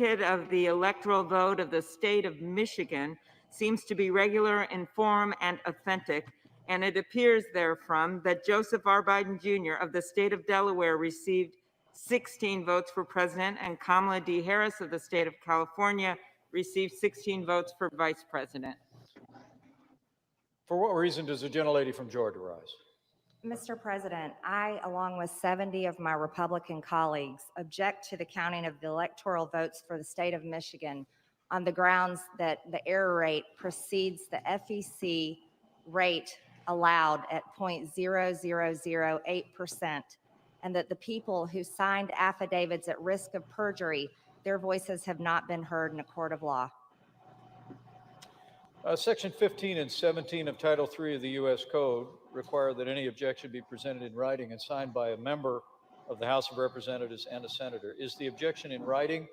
of the electoral vote of the state of Michigan seems to be regular in form and authentic, and it appears therefrom that Joseph R. Biden Jr. of the state of Delaware received 16 votes for president, and Kamala D. Harris of the state of California received 16 votes for vice president. For what reason does the gentlelady from Georgia rise? Mr. President, I, along with 70 of my Republican colleagues, object to the counting of the electoral votes for the state of Michigan on the grounds that the error rate precedes the FEC rate allowed at 0.0008%, and that the people who signed affidavits at risk of perjury, their voices have not been heard in a court of law. Section 15 and 17 of Title III of the U.S. Code require that any objection be presented in writing and signed by a member of the House of Representatives and a senator. Is the objection in writing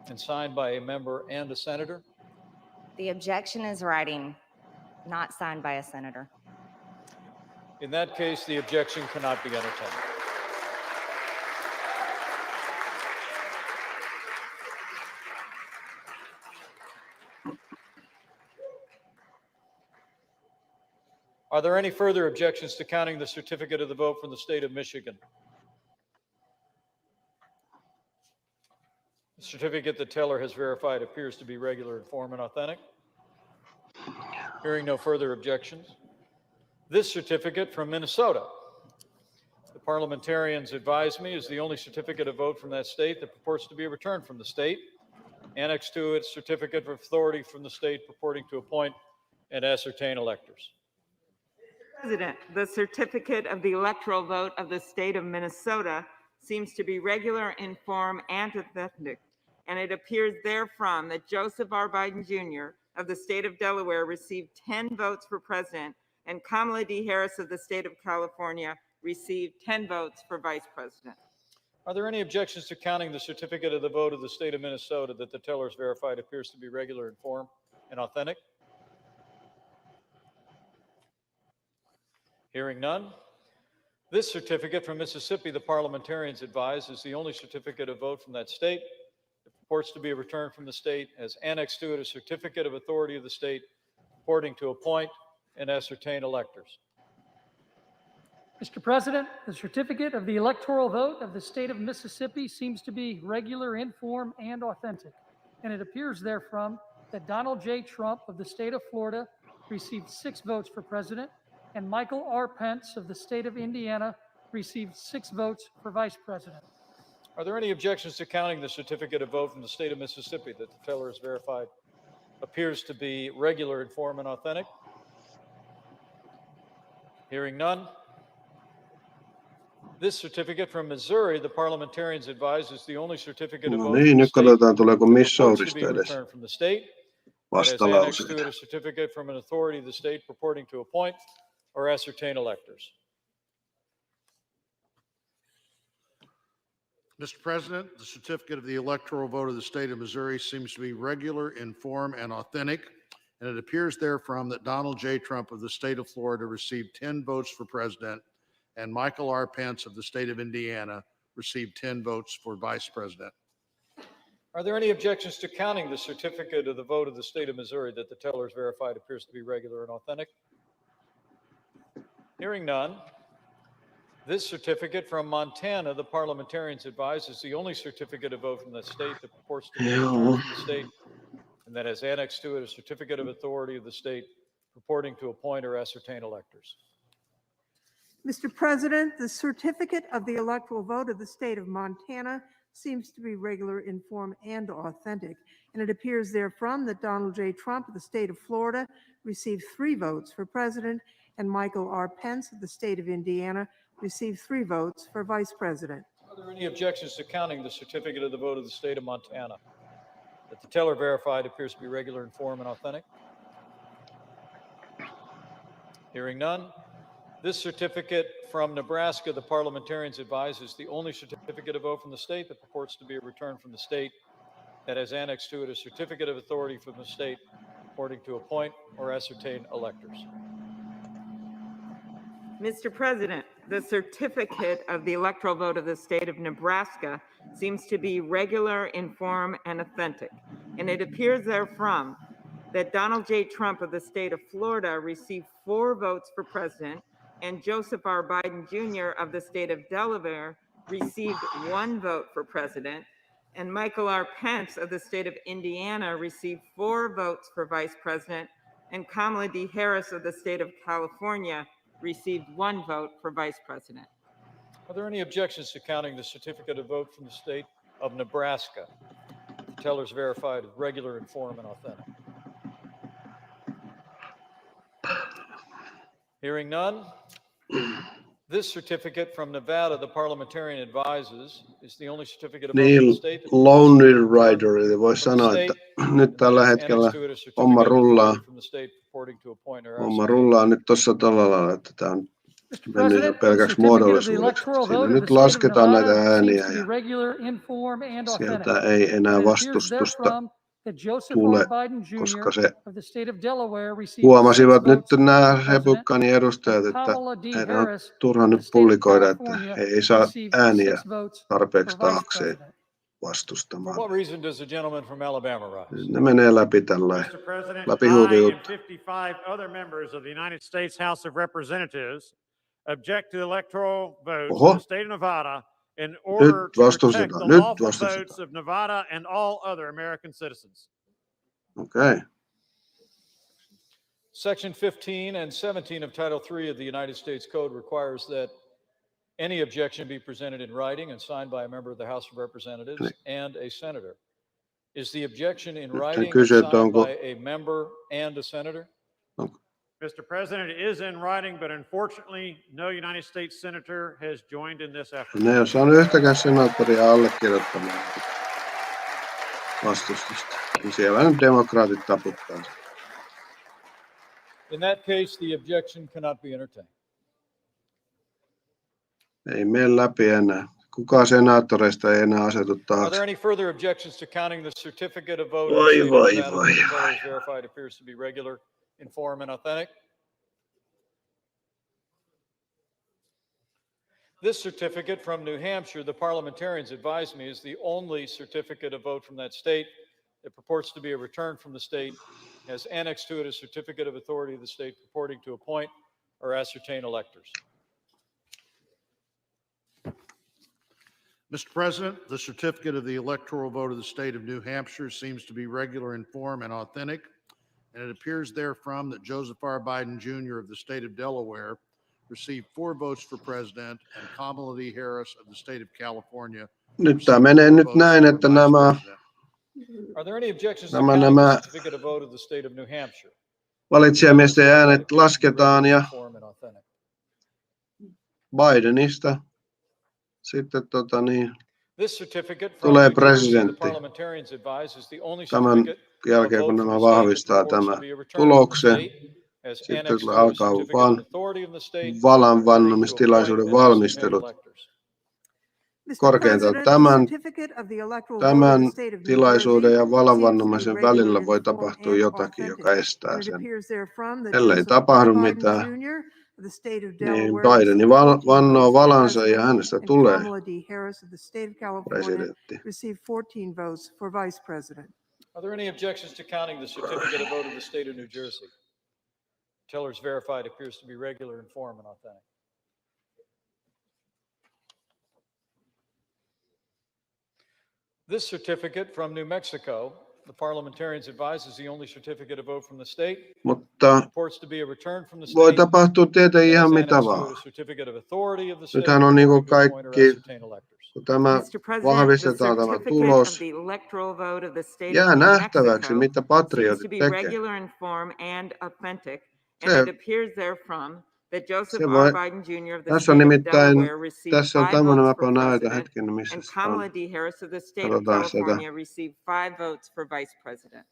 and signed by a member and a senator? The objection is writing, not signed by a senator. In that case, the objection cannot be entertained. Are there any further objections to counting the certificate of the vote from the state of Michigan? The certificate the teller has verified appears to be regular in form and authentic. Hearing no further objections. This certificate from Minnesota. The parliamentarians advise me is the only certificate of vote from that state that purports to be returned from the state. Annexed to it, certificate of authority from the state purporting to appoint and ascertain electors. President, the certificate of the electoral vote of the state of Minnesota seems to be regular in form and authentic, and it appears therefrom that Joseph R. Biden Jr. of the state of Delaware received 10 votes for president, and Kamala D. Harris of the state of California received 10 votes for vice president. Are there any objections to counting the certificate of the vote of the state of Minnesota that the teller has verified appears to be regular in form and authentic? Hearing none. This certificate from Mississippi, the parliamentarians advise, is the only certificate of vote from that state. It purports to be a return from the state, as annexed to it a certificate of authority of the state purporting to appoint and ascertain electors. Mr. President, the certificate of the electoral vote of the state of Mississippi seems to be regular in form and authentic, and it appears therefrom that Donald J. Trump of the state of Florida received 6 votes for president, and Michael R. Pence of the state of Indiana received 6 votes for vice president. Are there any objections to counting the certificate of vote from the state of Mississippi that the teller has verified appears to be regular in form and authentic? Hearing none. This certificate from Missouri, the parliamentarians advise, is the only certificate of vote niin, nyt katsotaan tuleeko Missourista Missourista edes returned from the state. vastalauseita. To it a certificate from an authority of the state purporting to appoint or ascertain electors. Mr. President, the certificate of the electoral vote of the state of Missouri seems to be regular in form and authentic, and it appears therefrom that Donald J. Trump of the state of Florida received 10 votes for president, and Michael R. Pence of the state of Indiana received 10 votes for vice president. Are there any objections to counting the certificate of the vote of the state of Missouri that the teller has verified appears to be regular and authentic? Hearing none. This certificate from Montana, the parliamentarians advise, is the only certificate of vote from the state that purports to be returned from the state, and that has annexed to it a certificate of authority of the state purporting to appoint or ascertain electors. Mr. President, the certificate of the electoral vote of the state of Montana seems to be regular in form and authentic, and it appears therefrom that Donald J. Trump of the state of Florida received 3 votes for president, and Michael R. Pence of the state of Indiana received 3 votes for vice president. Are there any objections to counting the certificate of the vote of the state of Montana that the teller verified appears to be regular in form and authentic? Hearing none. This certificate from Nebraska, the parliamentarians advise, is the only certificate of vote from the state that purports to be a return from the state, that has annexed to it a certificate of authority from the state purporting to appoint or ascertain electors. Mr. President, the certificate of the electoral vote of the state of Nebraska seems to be regular in form and authentic, and it appears therefrom that Donald J. Trump of the state of Florida received 4 votes for president, and Joseph R. Biden Jr. of the state of Delaware received 1 vote for president, and Michael R. Pence of the state of Indiana received 4 votes for vice president, and Kamala D. Harris of the state of California received 1 vote for vice president. Are there any objections to counting the certificate of vote from the state of Nebraska? The tellers verified as regular, in form, and authentic. Hearing none. This certificate from Nevada, the parliamentarian advises, is the only certificate of vote from the Niin, state. Lone Rider, eli voisi sanoa, että nyt tällä hetkellä homma rullaa nyt tuossa tällä lailla, että tämä on Mr. mennyt jo President, the pelkäksi certificate of the muodollisuudeksi. electoral Siinä vote of nyt the state of lasketaan näitä Nevada ääniä seems to ja be regular, informed, and sieltä authentic. ei enää And it appears vastustusta therefrom that Joseph tule, R. Biden koska Jr. se of the state of Delaware received 6 huomasivat nyt votes nämä for president, Republikanin edustajat, and että Kamala D. heidän on Harris turha of nyt the state of pullikoida, että California he ei saa received ääniä 6 votes tarpeeksi for vice taakseen president. For vastustamaan. what reason does the gentleman from Alabama rise? Ne menee läpi tällä Mr. President, läpi I huutujuttu. and 55 other members of the United States House of Representatives object to the electoral votes Oho. of the state of Nevada in order Nyt to protect vastustetaan, the nyt lawful vastustetaan. votes of Nevada and all other American citizens. Okei. Section 15 and 17 of Title III of the United States Code requires that any objection be presented in writing and signed by a member of the House of Representatives and a senator. Is the objection in writing and kysyy, että signed onko- by a member and a senator? Mr. President, it is in writing, but unfortunately, no United States senator has joined in this effort. Ne ei ole saanut yhtäkään senaattoria allekirjoittamaan vastustusta. Niin siellä nyt demokraatit taputtaa. In that case, the objection cannot be entertained. Ei mene läpi enää. Kukaan senaattoreista ei enää asetu Are taakse. there any further objections to counting the certificate of vote? Voi, of the voi, state of Nevada voi, that the voi. teller is verified appears to be regular, in form, and authentic? This certificate from New Hampshire, the parliamentarians advise me, is the only certificate of vote from that state that purports to be a return from the state, has annexed to it a certificate of authority of the state purporting to appoint or ascertain electors. Mr. President, the certificate of the electoral vote of the state of New Hampshire seems to be regular in form and authentic, and it appears therefrom that Joseph R. Biden Jr. of the state of Delaware received 4 votes for president, and Kamala D. Harris of the state of California Nyt tämä menee nyt votes näin, for että vice nämä president. Are there any objections to Nämä- counting the nämä- certificate of vote of the state of New Hampshire? valitsijamiesten äänet lasketaan ja Form and authentic. Bidenista sitten This certificate from tulee New Jersey, the presidentti. parliamentarians advise, is the only Tämän certificate of jälkeen, vote kun from nämä the state that vahvistaa purports tämän to be a return from the tuloksen, state, has sitten annexed to alkaa a certificate vaan of authority of the state valanvannomistilaisuuden purporting to appoint and valmistelut. ascertain electors. Mr. Korkeintaan President, tämän- the certificate of the electoral vote of Tämän the state of New tilaisuuden Jersey ja seems to be valanvannomaisen regular välillä in voi form tapahtua and jotakin, joka authentic. estää And it sen. appears therefrom that Ellei Joseph tapahdu R. mitään, Biden Jr. of the state of niin Delaware Biden received 14 vannoo votes for valansa ja president, hänestä and tulee Kamala D. Harris of the state of California presidentti. received 14 votes for vice president. Are there any objections to counting the certificate of vote of the state of New Jersey? Tellers verified appears to be regular in form and authentic. This certificate from New Mexico, the parliamentarians advise, is the only certificate of vote from the state. Mutta Purports to be a return from the voi state. tapahtua tietenkin ihan has mitä annexed to it vaan. a certificate of authority of the state Nythän on niinku purporting to appoint or kaikki, ascertain electors. kun tämä Mr. President, the vahvistetaan tämä certificate tulos, of the electoral vote of the state jää of New nähtäväksi, Mexico mitä seems patriotit to be tekee. regular in form and authentic, and Se- it appears therefrom that Joseph se voi- R. Biden Jr. of the Tässä on state of nimittäin, Delaware received tässä on 5 tämmöinen, votes mäpä for näytän president, hetken, missä and se on. Kamala D. Harris of the state of Katsotaan sitä. California received 5 votes for vice president.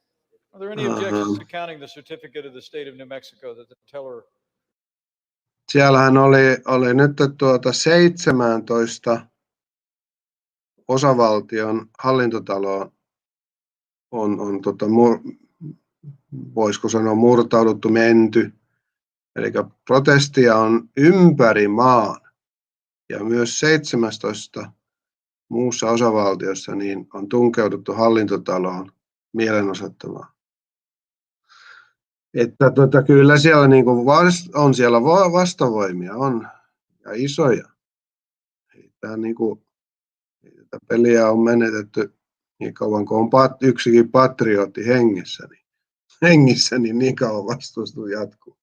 Are there any objections to counting the certificate of the state of New Mexico that the teller? Siellähän oli nyt 17 osavaltion hallintotaloon on voisiko sanoa murtauduttu, menty. Eli protestia on ympäri maan. ja myös 17 muussa osavaltiossa niin on tunkeuduttu hallintotaloon mielenosoittamaan. Että kyllä siellä niin kuin on siellä vastavoimia on ja isoja. Tämä niin kuin, tätä peliä on menetetty niin kauan kuin on yksikin patriotti hengissä, niin kauan vastustus jatkuu.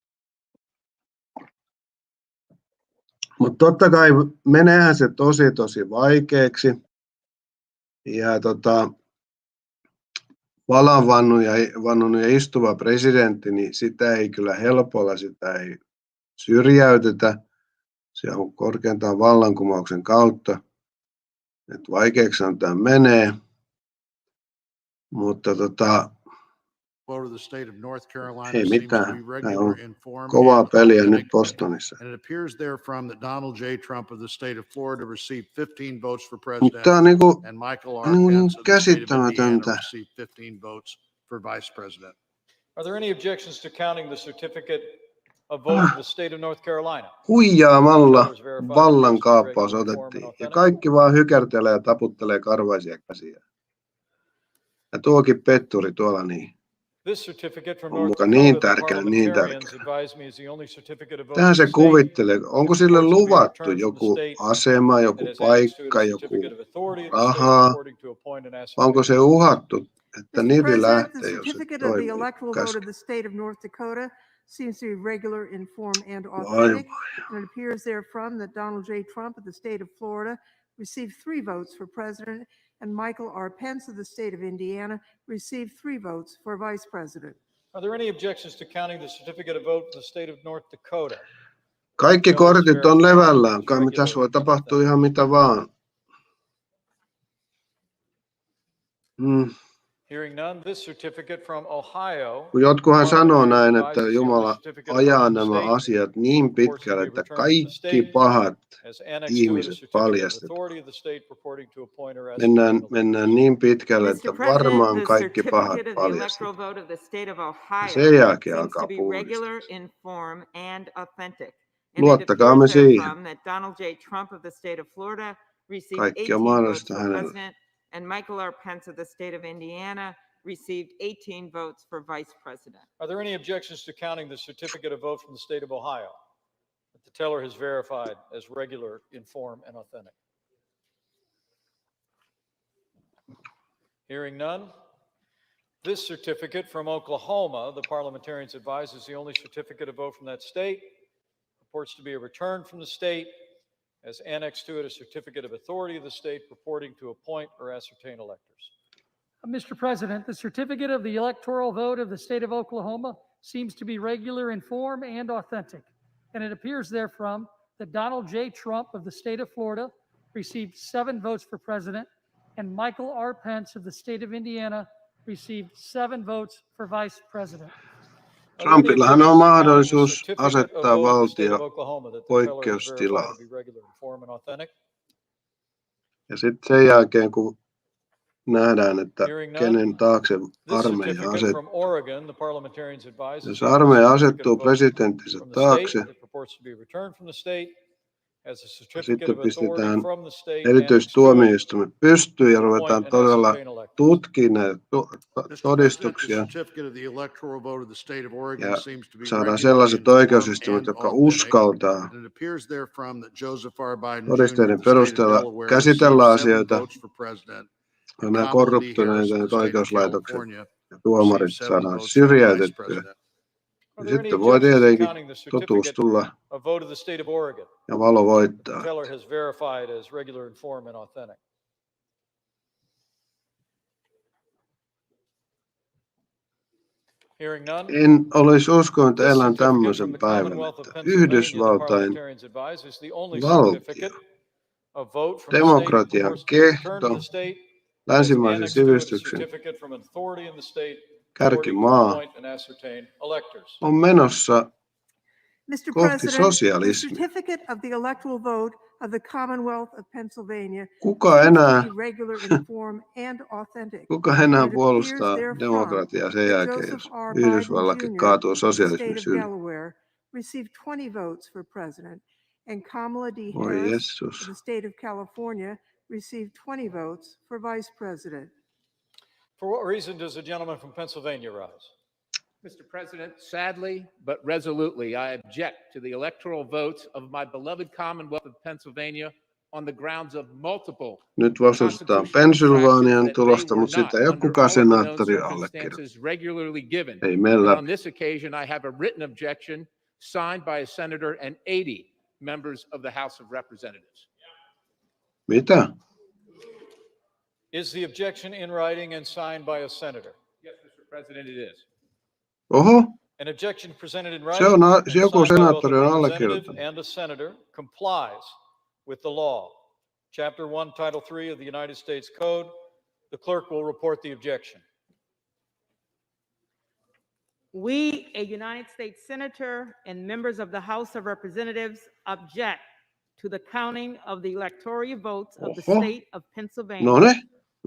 Mutta totta kai meneehän se tosi vaikeaksi. Ja vannut ja istuva presidentti, niin sitä ei kyllä helpolla, sitä ei syrjäytetä. Se on korkeintaan vallankumouksen kautta. Et vaikeaksi tämä menee. Mutta ei mitään. Tämä on kovaa peliä nyt Bostonissa. Mutta tämä on niin käsittämätöntä. Are there any objections to counting the certificate of vote of the state of North Carolina? Huijaamalla vallankaappaus otettiin. Ja kaikki vaan hykertelee ja taputtelee karvaisia käsiä. Ja tuokin petturi tuolla niin. On muka niin tärkeä. Tähän se kuvittelee. Onko sille luvattu joku asema, joku paikka, joku rahaa? Onko se uhattu, että nivi lähtee, jos se toimii käsken? Seems to be regular in form and authentic, and it appears therefrom that Donald J. Trump of the state of Florida received 3 votes for president, and Michael R. Pence of the state of Indiana received 3 votes for vice president. Are there any objections to counting the certificate of vote of the state of North Dakota? Kaikki kortit on levällään. Kai tässä voi tapahtua ihan mitä vaan. Hearing none, this certificate from Ohio. Kun jotkuhan sanoo näin, että Jumala ajaa nämä asiat niin pitkälle, että kaikki pahat ihmiset paljastetaan. Mennään niin pitkälle, että varmaan kaikki pahat paljastetaan. Ja sen jälkeen alkaa puhdistus. Luottakaa me siihen. Kaikki on mahdollista hänelle. And Michael R. Pence of the state of Indiana received 18 votes for vice president. Are there any objections to counting the certificate of vote from the state of Ohio that the teller has verified as regular, in form, and authentic? Hearing none. This certificate from Oklahoma, the parliamentarians advise, is the only certificate of vote from that state. Purports to be a return from the state, as annexed to it a certificate of authority of the state purporting to appoint or ascertain electors. Mr. President, the certificate of the electoral vote of the state of Oklahoma seems to be regular in form and authentic, and it appears therefrom that Donald J. Trump of the state of Florida received 7 votes for president, and Michael R. Pence of the state of Indiana received 7 votes for vice president. Trumpillahan on mahdollisuus asettaa valtio poikkeustilaan. Ja sitten sen jälkeen, kun nähdään, että kenen taakse armeija asettuu. Jos armeija asettuu presidenttinsä taakse, sitten pistetään erityistuomioistuimet pystyyn ja ruvetaan todella tutkimaan näitä todistuksia. Ja saadaan sellaiset oikeusistuimet, jotka uskaltaa todisteiden perusteella käsitellä asioita. Ja nämä korruptoituneet oikeuslaitokset ja tuomarit saadaan syrjäytettyä. Ja sitten voi tietenkin totuus tulla ja valo voittaa. En olisi uskonut, että elän tämmöisen päivän, että Yhdysvaltain valtio, demokratian kehto, länsimaisen sivistyksen kärkimaa on menossa kohti sosialismia. Kuka enää puolustaa demokratiaa sen jälkeen, jos Yhdysvallakin kaatuu sosialismin syliin? and Kamala D. Voi Harris Jessus. of the state of California received 20 votes for vice president. For what reason does the gentleman from Pennsylvania rise? Mr. President, sadly but resolutely, I object to the electoral votes of my beloved Commonwealth of Pennsylvania on the grounds of multiple Nyt vastustetaan constitutional Pennsylvanian infractions that tulosta, they were mutta sitä ei not, ole under kukaan all of the known senaattori allekirjoittanut. circumstances, regularly given. Ei mene And on läpi. this occasion, I have a written objection signed by a senator and 80 members of the House of Representatives. Mitä? Is the objection in writing and signed by a senator? Yes, Mr. President, it is. Oho, An objection presented in se writing on, and joku signed by both a senaattori on representative allekirjoittanut. and a senator complies with the law. Chapter 1, Title 3 of the United States Code. The clerk will report the objection. We, a United States Senator and members of the House of Representatives, object to the counting of the electoral votes of the Oho. state of Pennsylvania Noniin,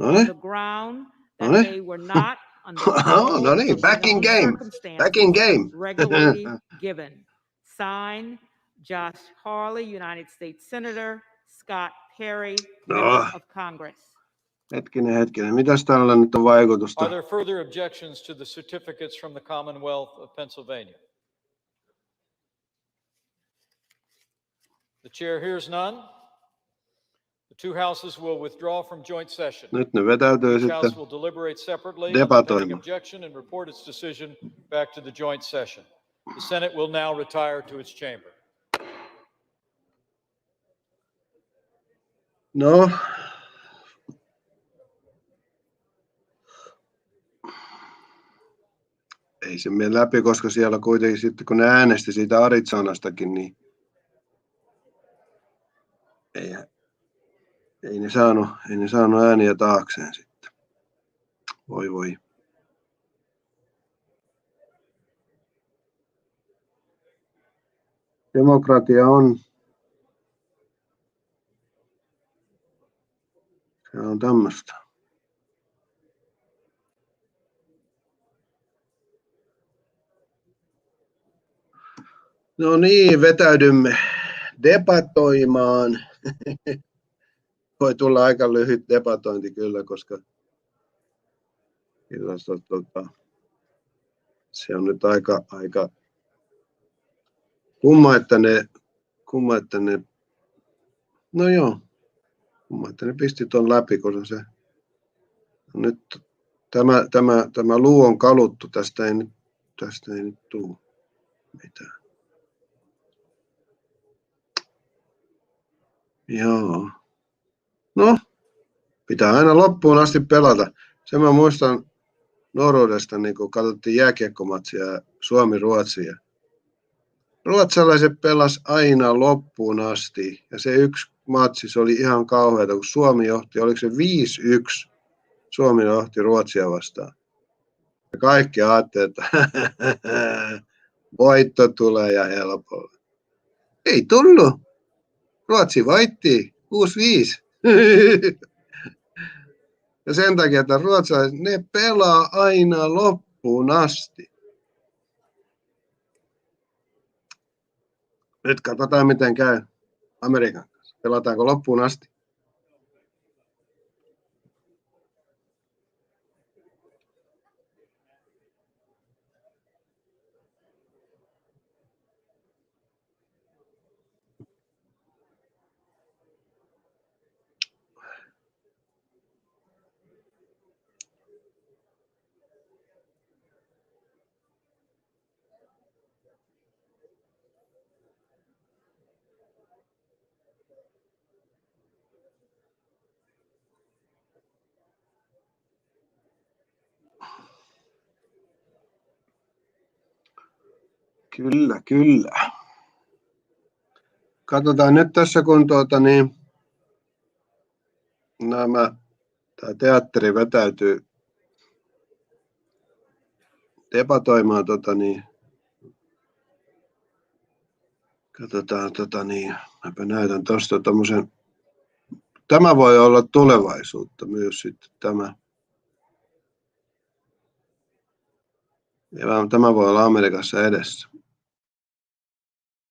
on noniin. the ground that Noniin. they were not under Oh, all no niin, of the back in known game. circumstances Back in game. regularly given. Signed, Josh Hawley, United States Senator, Scott Perry, No. Member of Congress. Hetkinen. Mitäs tällä nyt on vaikutusta? Are there further objections to the certificates from the Commonwealth of Pennsylvania? The chair hears none. The two houses will withdraw from joint session. Nyt ne vetäytyy Each sitten house will deliberate separately on the debatoimaan. pending objection and report its decision back to the joint session. The Senate will now retire to its chamber. No. Ei se mene läpi, koska siellä kuitenkin sitten, kun ne äänesti siitä 𝐷𝗏𝗔𝗡nastakin, niin ei ne saanut ääniä taakseen sitten. Voi. Demokratia on. Se on tämmöistä. No niin, vetäydymme debatoimaan. Voi tulla aika lyhyt debatointi kyllä, koska se on nyt aika kumma, että ne pisti ton läpi, koska se nyt tämä luu on kaluttu, tästä ei nyt tule mitään. Joo. No, pitää aina loppuun asti pelata. Sen mä muistan nuoruudesta, niin kun katsottiin jääkiekkomatsia Suomi-Ruotsia. Ruotsalaiset pelas aina loppuun asti. Ja se yksi matsi, se oli ihan kauheata, kun Suomi johti, oliko se 5-1? Suomi johti Ruotsia vastaan. Ja kaikki ajattelivat, että voitto tulee ja helpolla. Ei tullut. Ruotsi voitti 6-5. Ja sen takia, että ruotsalaiset, ne pelaa aina loppuun asti. Nyt katsotaan, miten käy Amerikan kanssa. Pelataanko loppuun asti? Kyllä. Katsotaan nyt tässä, kun tämä teatteri vetäytyy debatoimaan katsotaan mäpä näytän tuosta tommosen. Tämä voi olla tulevaisuutta myös sitten tämä. Ja tämä voi olla Amerikassa edessä.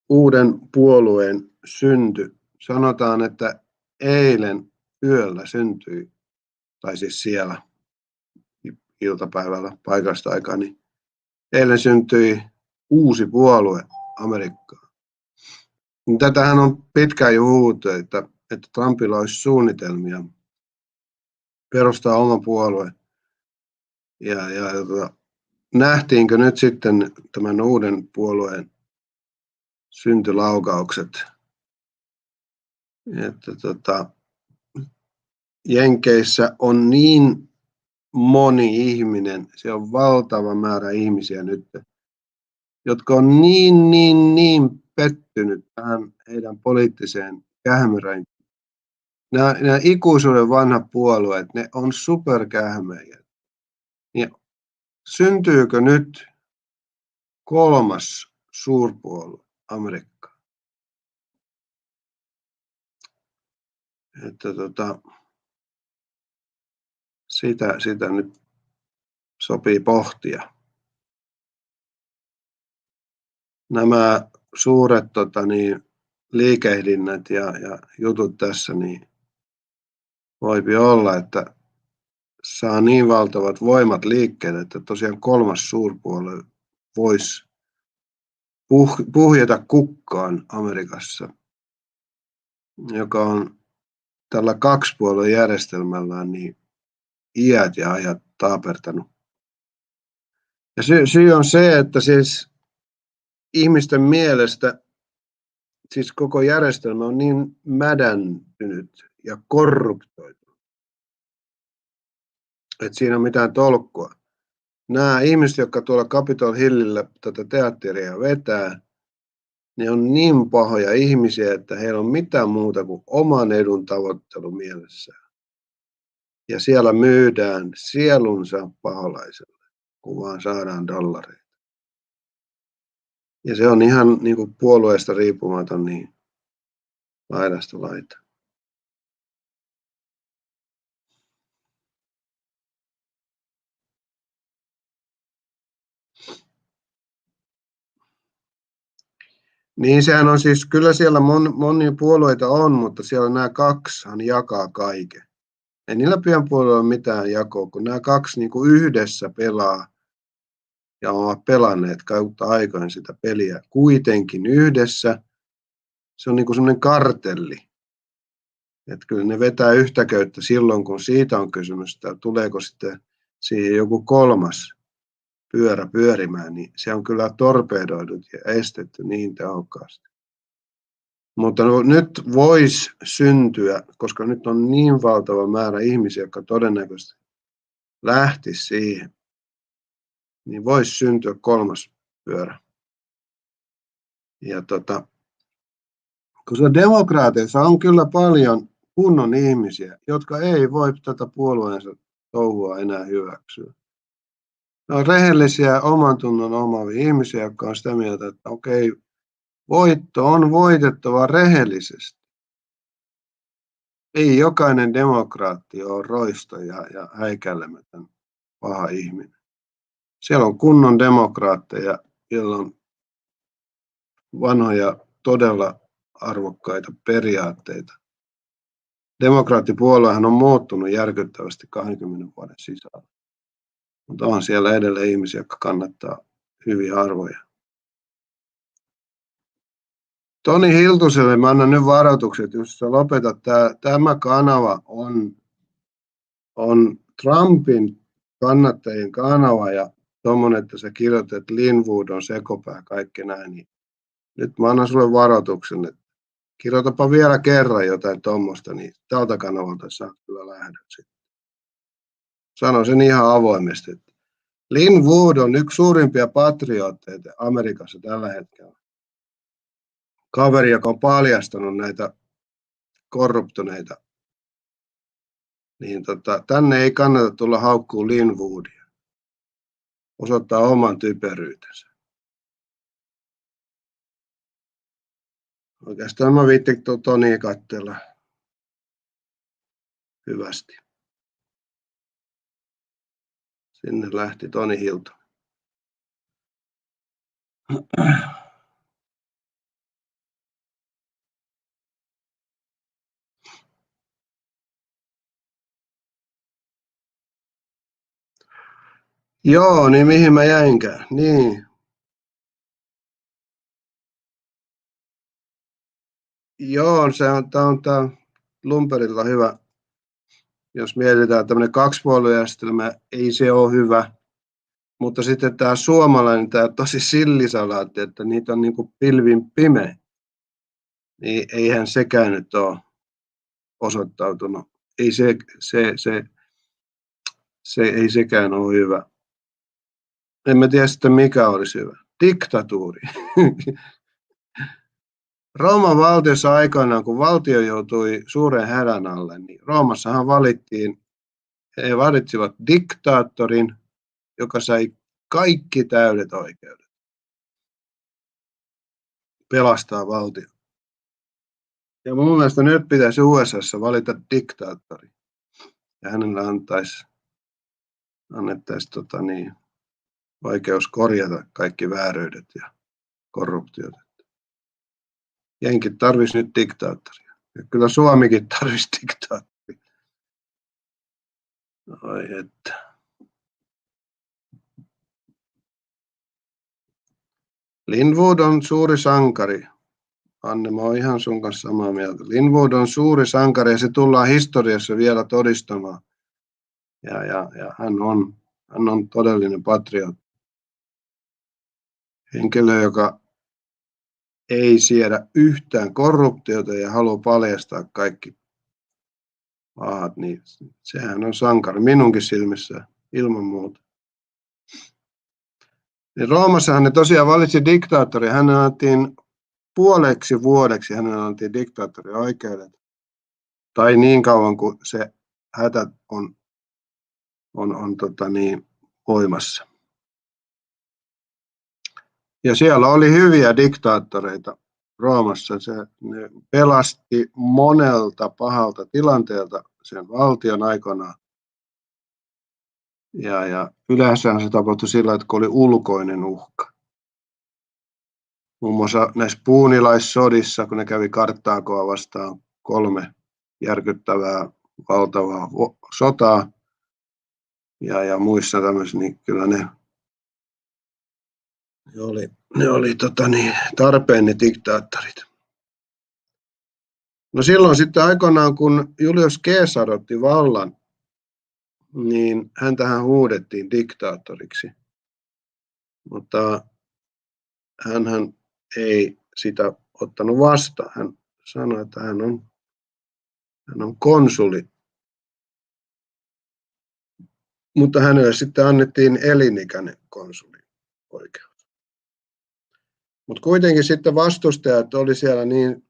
Uuden puolueen syntyi. Sanotaan, että eilen yöllä syntyi, tai siis siellä iltapäivällä paikasta aikaa, niin eilen syntyi uusi puolue Amerikkaan. Tätähän on pitkään jo huutu, että Trumpilla olisi suunnitelmia perustaa oma puolue. Nähtiinkö nyt sitten tämän uuden puolueen syntylaukaukset? Että Jenkeissä on niin moni ihminen, se on valtava määrä ihmisiä nyt, jotka on niin pettynyt tähän heidän poliittiseen kähmäröintiin. Nämä ikuisuuden vanhat puolueet, ne on superkähmöjä. Ja syntyykö nyt kolmas suurpuolue Amerikkaan? Että sitä nyt sopii pohtia. Nämä suuret liikehdinnät ja jutut tässä, niin voipi olla, että saa niin valtavat voimat liikkeelle, että tosiaan kolmas suurpuolue voisi puhjeta kukkaan Amerikassa, joka on tällä kaksipuoluejärjestelmällään niin iät ja ajat taapertanut. Ja syy on se, että siis ihmisten mielestä siis koko järjestelmä on niin mädäntynyt ja korruptoitunut, että siinä on mitään tolkkua. Nämä ihmiset, jotka tuolla Capitol Hillillä tätä teatteria vetää, ne on niin pahoja ihmisiä, että heillä on mitään muuta kuin oman edun tavoittelu mielessään. Ja siellä myydään sielunsa paholaiselle, kun vaan saadaan dollareita. Ja se on ihan niin kuin puolueesta riippumaton niin laidasta laitaan. Niin sehän on siis, kyllä siellä monia puolueita on, mutta siellä nämä kaksihan jakaa kaiken. Ei niillä pienpuolueilla ole mitään jakoa, kun nämä kaksi niin kuin yhdessä pelaa ja ovat pelanneet kautta aikojen sitä peliä kuitenkin yhdessä. Se on niin kuin semmoinen kartelli. Että kyllä ne vetää yhtä köyttä silloin, kun siitä on kysymys, että tuleeko sitten siihen joku kolmas pyörä pyörimään, niin se on kyllä torpedoidut ja estetty niin tehokkaasti. Mutta nyt voisi syntyä, koska nyt on niin valtava määrä ihmisiä, jotka todennäköisesti lähtisi siihen, niin voisi syntyä kolmas pyörä. Ja koska demokraateissa on kyllä paljon kunnon ihmisiä, jotka ei voi tätä puolueensa touhua enää hyväksyä. Ne on rehellisiä, oman tunnon omaavia ihmisiä, jotka on sitä mieltä, että okei, voitto on voitettava rehellisesti. Ei jokainen demokraatti ole roisto ja häikäilemätön paha ihminen. Siellä on kunnon demokraatteja, joilla on vanhoja, todella arvokkaita periaatteita. Demokraattipuoluehan on muuttunut järkyttävästi 20 vuoden sisällä. Mutta on siellä edelleen ihmisiä, jotka kannattaa hyviä arvoja. Toni Hiltuselle mä annan nyt varoitukset, jos sä lopetat. Tämä kanava on Trumpin kannattajien kanava ja tuommoinen, että sä kirjoitat 𝐊𝐀𝐍𝐀𝐕𝐀𝐀𝐿 sekopää kaikki näin. Niin nyt mä annan sulle varoituksen, että kirjoitapa vielä kerran jotain tuommoista, niin tältä kanavalta saat kyllä lähdöt sitten. Sanon sen ihan avoimesti, että 𝐊𝐀𝐍𝐀𝐕𝐀𝐀𝐿 on yksi suurimpia patriootteja Amerikassa tällä hetkellä. Kaveri, joka on paljastanut näitä korruptoneita, niin tänne ei kannata tulla haukkuun 𝐊𝐀𝐍𝐀𝐕𝐀𝐀𝐿. Osoittaa oman typeryytensä. Oikeastaan mä viittin Tonia katsella hyvästi. Sinne lähti Toni Hiltunen. Joo, niin mihin mä jäinkään? Niin. Joo, tää on Lundbergilla hyvä. Jos mietitään tämmöinen kaksipuoluejärjestelmä, ei se ole hyvä. Mutta sitten tämä suomalainen, tämä tosi sillisalaatti, että niitä on niin kuin pilvin pimeä, niin eihän sekään nyt ole osoittautunut. Ei ei sekään ole hyvä. En mä tiedä sitten mikä olisi hyvä. Diktatuuri. Rooman valtiossa aikanaan, kun valtio joutui suuren hädän alle, niin Roomassahan he valitsivat diktaattorin, joka sai kaikki täydet oikeudet pelastaa valtio. Ja mun mielestä nyt pitäisi USAssa valita diktaattori ja hänelle annettaisiin oikeus korjata kaikki vääryydet ja korruptiot. Jenkit tarvisi nyt diktaattoria. Ja kyllä Suomikin tarvisi diktaattoria. Ai että. Linwood on suuri sankari. Anne, mä oon ihan sun kanssa samaa mieltä. Linwood on suuri sankari ja se tullaan historiassa vielä todistamaan. Ja hän on todellinen patriotti. Henkilö, joka ei siedä yhtään korruptiota ja haluaa paljastaa kaikki pahat, niin sehän on sankari minunkin silmissä ilman muuta. Niin Roomassahan ne tosiaan valitsi diktaattori. Hänelle annettiin puoleksi vuodeksi diktaattorin oikeudet. Tai niin kauan kuin se hätä on voimassa. Ja siellä oli hyviä diktaattoreita Roomassa. Ne pelasti monelta pahalta tilanteelta sen valtion aikanaan. Ja yleensä se tapahtui sillä, että kun oli ulkoinen uhka. Muun muassa näissä puunilaissodissa, kun ne kävi Karttaagoa vastaan 3 järkyttävää valtavaa sotaa ja muissa tämmöisissä, niin kyllä ne oli tarpeen ne diktaattorit. No silloin sitten aikoinaan, kun Julius Caesar otti vallan, niin häntähän huudettiin diktaattoriksi. Mutta hänhän ei sitä ottanut vastaan. Hän sanoi, että hän on konsuli. Mutta hänelle sitten annettiin elinikäinen konsulin oikeus. Mutta kuitenkin sitten vastustajat oli siellä niin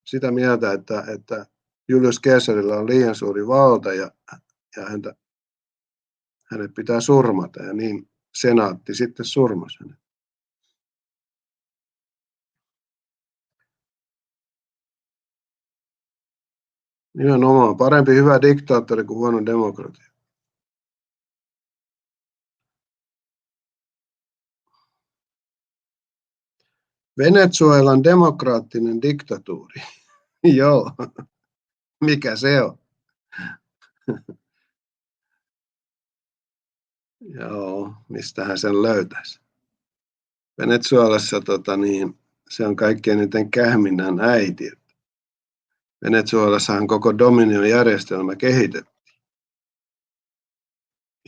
sitä mieltä, että Julius Caesarilla on liian suuri valta ja hänet pitää surmata. Ja niin senaatti sitten surmasi hänet. Nimenomaan parempi hyvä diktaattori kuin huono demokratia. Venezuelan demokraattinen diktatuuri. Joo, mikä se on? Joo, mistähän sen löytäisi. Venezuelassa se on kaikkein eniten kähminnän äiti. Venezuelassahan koko dominion järjestelmä kehitettiin,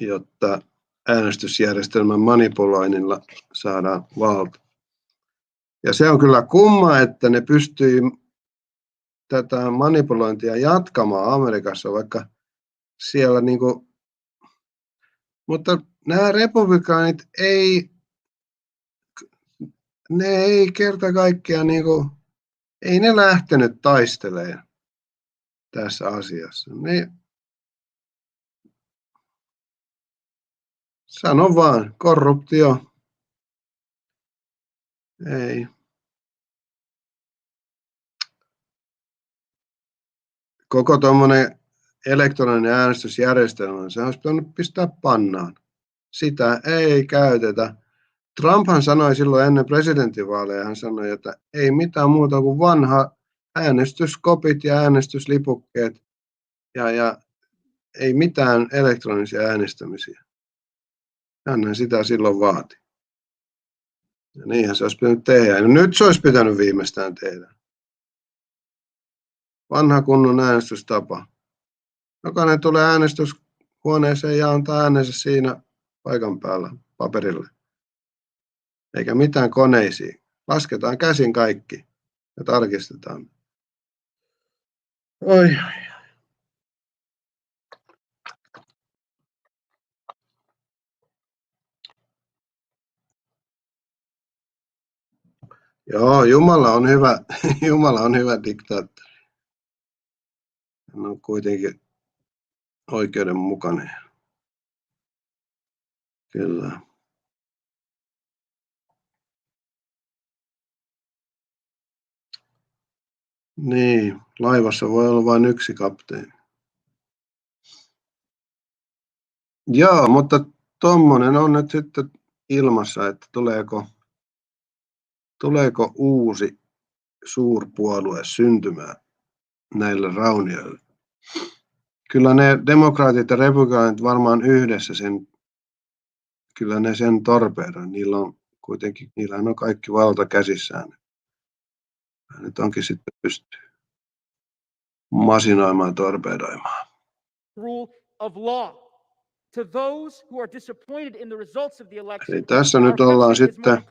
jotta äänestysjärjestelmän manipuloinnilla saadaan valta. Ja se on kyllä kumma, että ne pystyy tätä manipulointia jatkamaan Amerikassa, vaikka siellä mutta nämä republikaanit ei kerta kaikkiaan ei ne lähtenyt taistelemaan tässä asiassa. Ne sano vaan, korruptio. Ei. Koko tuommoinen elektroninen äänestysjärjestelmä, se olisi pitänyt pistää pannaan. Sitä ei käytetä. Trumphan sanoi silloin ennen presidentinvaaleja, hän sanoi, että ei mitään muuta kuin vanha äänestyskopit ja äänestyslipukkeet ja ei mitään elektronisia äänestämisiä. Hänhän sitä silloin vaati. Ja niinhän se olisi pitänyt tehdä. No nyt se olisi pitänyt viimeistään tehdä. Vanha kunnon äänestystapa. Jokainen tulee äänestyshuoneeseen ja antaa äänensä siinä paikan päällä paperille. Eikä mitään koneisiin. Lasketaan käsin kaikki ja tarkistetaan. Oi. Joo, Jumala on hyvä, Jumala on hyvä diktaattori. Hän on kuitenkin oikeudenmukainen. Kyllä. Niin, laivassa voi olla vain yksi kapteeni. Joo, mutta tommonen on nyt sitten ilmassa, että tuleeko uusi suurpuolue syntymään näille raunioille. Kyllä ne demokraatit ja republikaanit varmaan yhdessä kyllä ne sen torpeedon. Niillähän on kaikki valta käsissään. Nyt onkin sitten pystyy masinoimaan, torpedoimaan. Rule of law. To those who are disappointed in the results of the election, Eli tässä nyt ollaan sitten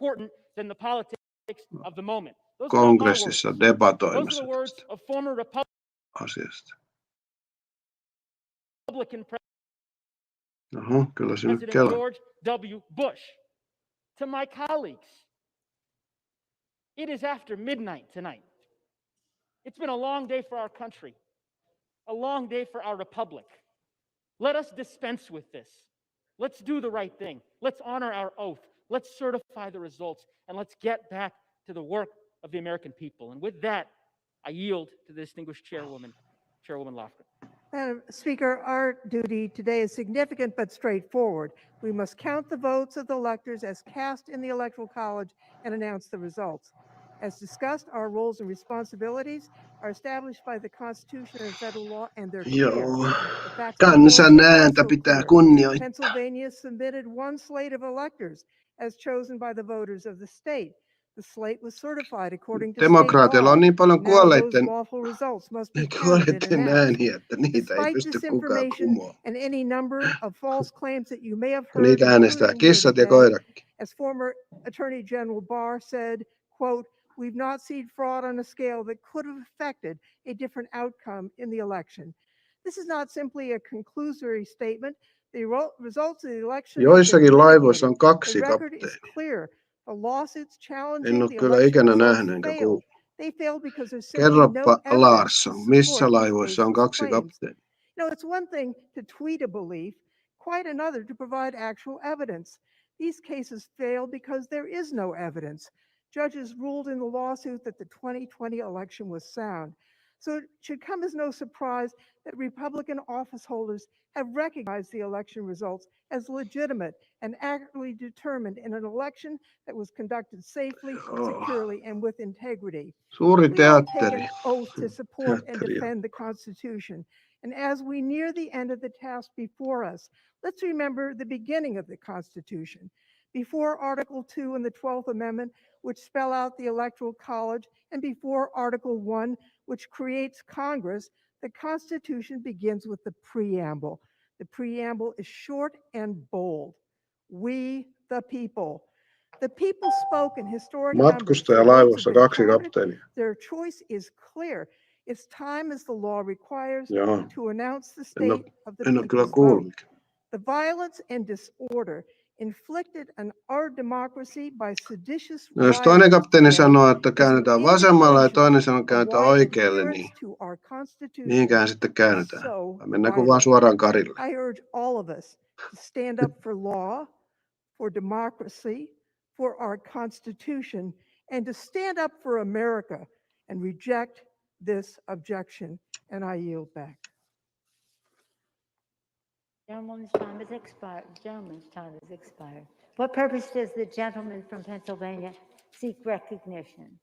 than the politics of the moment. kongressissa debatoimassa tästä asiasta. Oho, kyllä se nyt kello. George W. Bush. To my colleagues, it is after midnight tonight. It's been a long day for our country, a long day for our republic. Let us dispense with this. Let's do the right thing. Let's honor our oath. Let's certify the results, and let's get back to the work of the American people. And with that, I yield to the distinguished Chairwoman 𝐿𝐴HKT. Madam Speaker, our duty today is significant but straightforward. We must count the votes of the electors as cast in the Electoral College and announce the results. As discussed, our roles and responsibilities are established by the Constitution and federal law, and they're clear. Joo, The facts of the kansan votes are ääntä also pitää clear. kunnioittaa. Pennsylvania submitted one slate of electors as chosen by the voters of the state. The slate was certified according to state Demokraateilla law. on niin paljon Now those kuolleiden lawful results must be counted and announced. ääniä, että niitä ei Despite pysty kukaan disinformation kumoamaan. and any number of false claims that you may have heard, Niitä äänestää including here kissat ja today, koiratkin. as former Attorney General Barr said, quote, "We've not seen fraud on a scale that could have affected a different outcome in the election." This is not simply a conclusory statement. The results of the election have been Joissakin laivoissa on litigated. kaksi The record is kapteenia. clear. The lawsuits En challenging ole the kyllä election ikinä results nähnyt enkä failed. kuullut. They failed because there's simply no Kerropa evidence Larsson, to missä support these laivoissa on baseless kaksi claims. kapteenia? No, it's one thing to tweet a belief, quite another to provide actual evidence. These cases fail because there is no evidence. Judges ruled in the lawsuit that the 2020 election was sound. So it should come as no surprise that Republican office holders have recognized the election results as legitimate and accurately determined in an election that was conducted safely, securely, and with integrity. Suuri We all take teatteri. an oath to support and Teatteria. defend the Constitution. And as we near the end of the task before us, let's remember the beginning of the Constitution. Before Article 2 and the 12th Amendment, which spell out the Electoral College, and before Article 1, which creates Congress, the Constitution begins with the preamble. The preamble is short and bold. We, the people. The people spoke in historic numbers. Matkustajalaivoissa kaksi kapteenia. Their choice is clear. It's time, as the law requires, Joo, to announce the en ole, state of the en ole kyllä people's vote. kuullut. The violence and disorder inflicted on our democracy by seditious No, jos toinen rioters kapteeni today sanoo, että is an käännetään vasemmalla ja toinen sanoo, indication että of käännetään why oikealle, adherence niin to our Constitution mihinkään sitten is käännetään? so Vai mennäänkö vaan vital. suoraan karille? I urge all of us to stand up for law, for democracy, for our Constitution, and to stand up for America and reject this objection. And I yield back. Gentleman's time has expired. Gentleman's time has expired. What purpose does the gentleman from Pennsylvania seek recognition?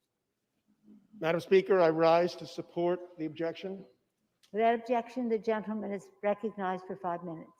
Madam Speaker, I rise to support the objection. Without objection, the gentleman is recognized for 5 minutes.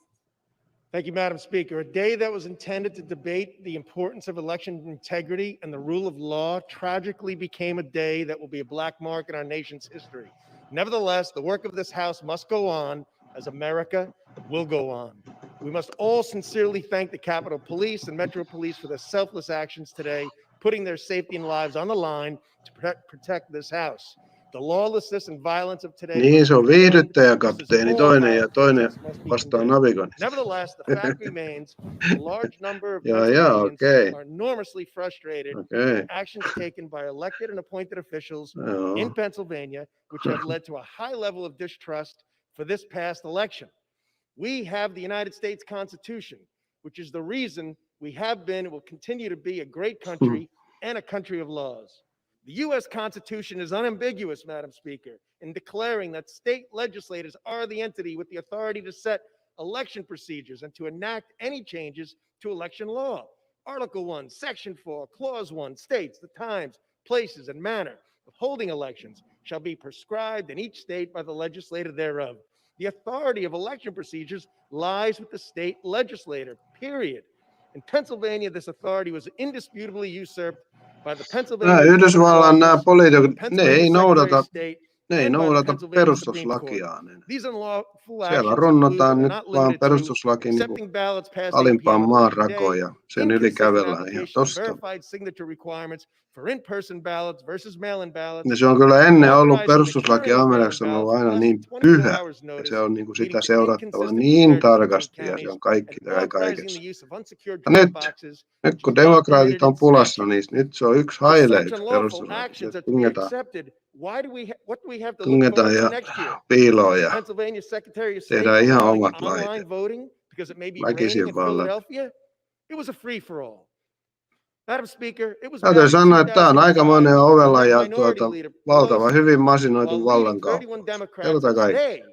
Thank you, Madam Speaker. A day that was intended to debate the importance of election integrity and the rule of law tragically became a day that will be a black mark in our nation's history. Nevertheless, the work of this House must go on, as America will go on. We must all sincerely thank the Capitol Police and Metro Police for their selfless actions today, putting their safety and lives on the line to protect this House. The lawlessness and violence of today Niin, must se on be condemned, viihdyttäjäkapteeni just as all toinen ja toinen violence must be vastaa condemned. navigoinnista. Nevertheless, the fact remains, a large number of Joo, Pennsylvanians okei. are enormously frustrated with Okei. the actions taken by elected and appointed officials Joo. in Pennsylvania, which have led to a high level of distrust for this past election. We have the United States Constitution, which is the reason we have been and will continue to be a great country and a country of laws. The U.S. Constitution is unambiguous, Madam Speaker, in declaring that state legislators are the entity with the authority to set election procedures and to enact any changes to election law. Article 1, Section 4, Clause 1 states the times, places, and manner of holding elections shall be prescribed in each state by the legislator thereof. The authority of election procedures lies with the state legislator, period. In Pennsylvania, this authority was indisputably usurped by the Pennsylvania Yhdysvallan nämä poliitikot, ne ei noudata, State ne ei and by the noudata Pennsylvania Supreme Court. perustuslakiaan. These unlawful Siellä actions runnotaan include, nyt but not vaan limited to, perustuslakin niin accepting ballots past 8 alimpaan p.m. maan of election day, rakoon ja sen yli inconsistent kävellään ihan application of tosta. verified signature requirements for in-person ballots versus mail-in ballots. Ja se on kyllä ennen ollut Authorizing the perustuslaki carrying of mail-in Amerikassa on ollut ballots aina with niin less than 24 pyhä, hours ja notice, se on niin kuin sitä leading to seurattava inconsistent niin preparedness in tarkasti ja se counties, on kaikki and authorizing kaikessa. the use of unsecured Ja drop nyt boxes, kun which is not demokraatit permitted on in pulassa, statute. niin nyt se on yksi If highlight such unlawful perustuslaki. actions Se are to be tungetaan, accepted, what do we have to look tungetaan forward to ja next year? piiloon ja Pennsylvania Secretary of State tehdään ihan allowing omat online lait. voting because it may be raining Väkisin in vaan läpi. Philadelphia? It was a free-for-all. Madam Speaker, it was Täytyy back in sanoa, että tämä on 2005 aikamoinen when ovela then ja Minority Leader valtava Pelosi, hyvin masinoitu while leading 31 vallankaappaus. Democrats Kerta as kaikki. they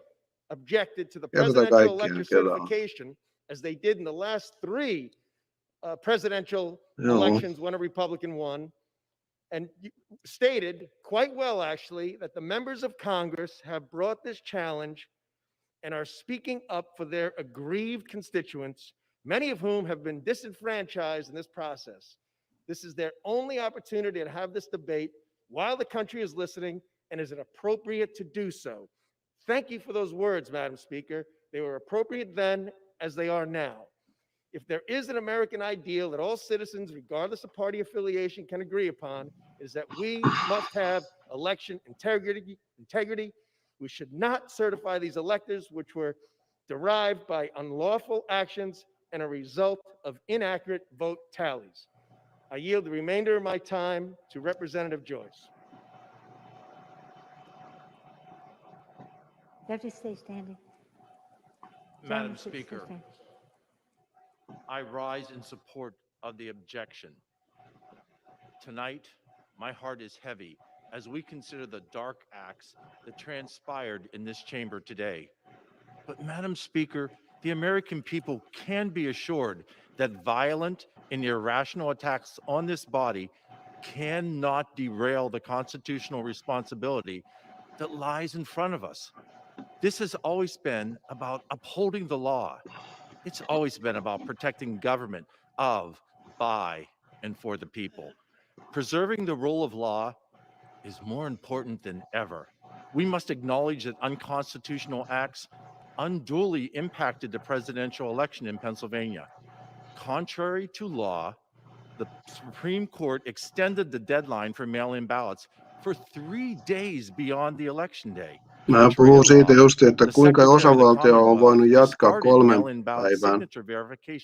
objected to the Kerta presidential kaikkiaan election kela on. certification, as they did in the last 3 presidential Joo. elections when a Republican won, and stated quite well, actually, that the members of Congress have brought this challenge and are speaking up for their aggrieved constituents, many of whom have been disenfranchised in this process. This is their only opportunity to have this debate while the country is listening, and is it appropriate to do so? Thank you for those words, Madam Speaker. They were appropriate then as they are now. If there is an American ideal that all citizens, regardless of party affiliation, can agree upon, is that we must have election integrity. We should not certify these electors which were derived by unlawful actions and a result of inaccurate vote tallies. I yield the remainder of my time to Representative Joyce. You have to stay standing. Madam Stay Speaker, standing. I rise in support of the objection. Tonight, my heart is heavy as we consider the dark acts that transpired in this chamber today. But Madam Speaker, the American people can be assured that violent and irrational attacks on this body cannot derail the constitutional responsibility that lies in front of us. This has always been about upholding the law. It's always been about protecting government of, by, and for the people. Preserving the rule of law is more important than ever. We must acknowledge that unconstitutional acts unduly impacted the presidential election in Pennsylvania. Contrary to law, the Supreme Court extended the deadline for mail-in ballots for 3 days beyond the election day. Mä puhun siitä just, että kuinka osavaltio on voinut jatkaa 3 päivän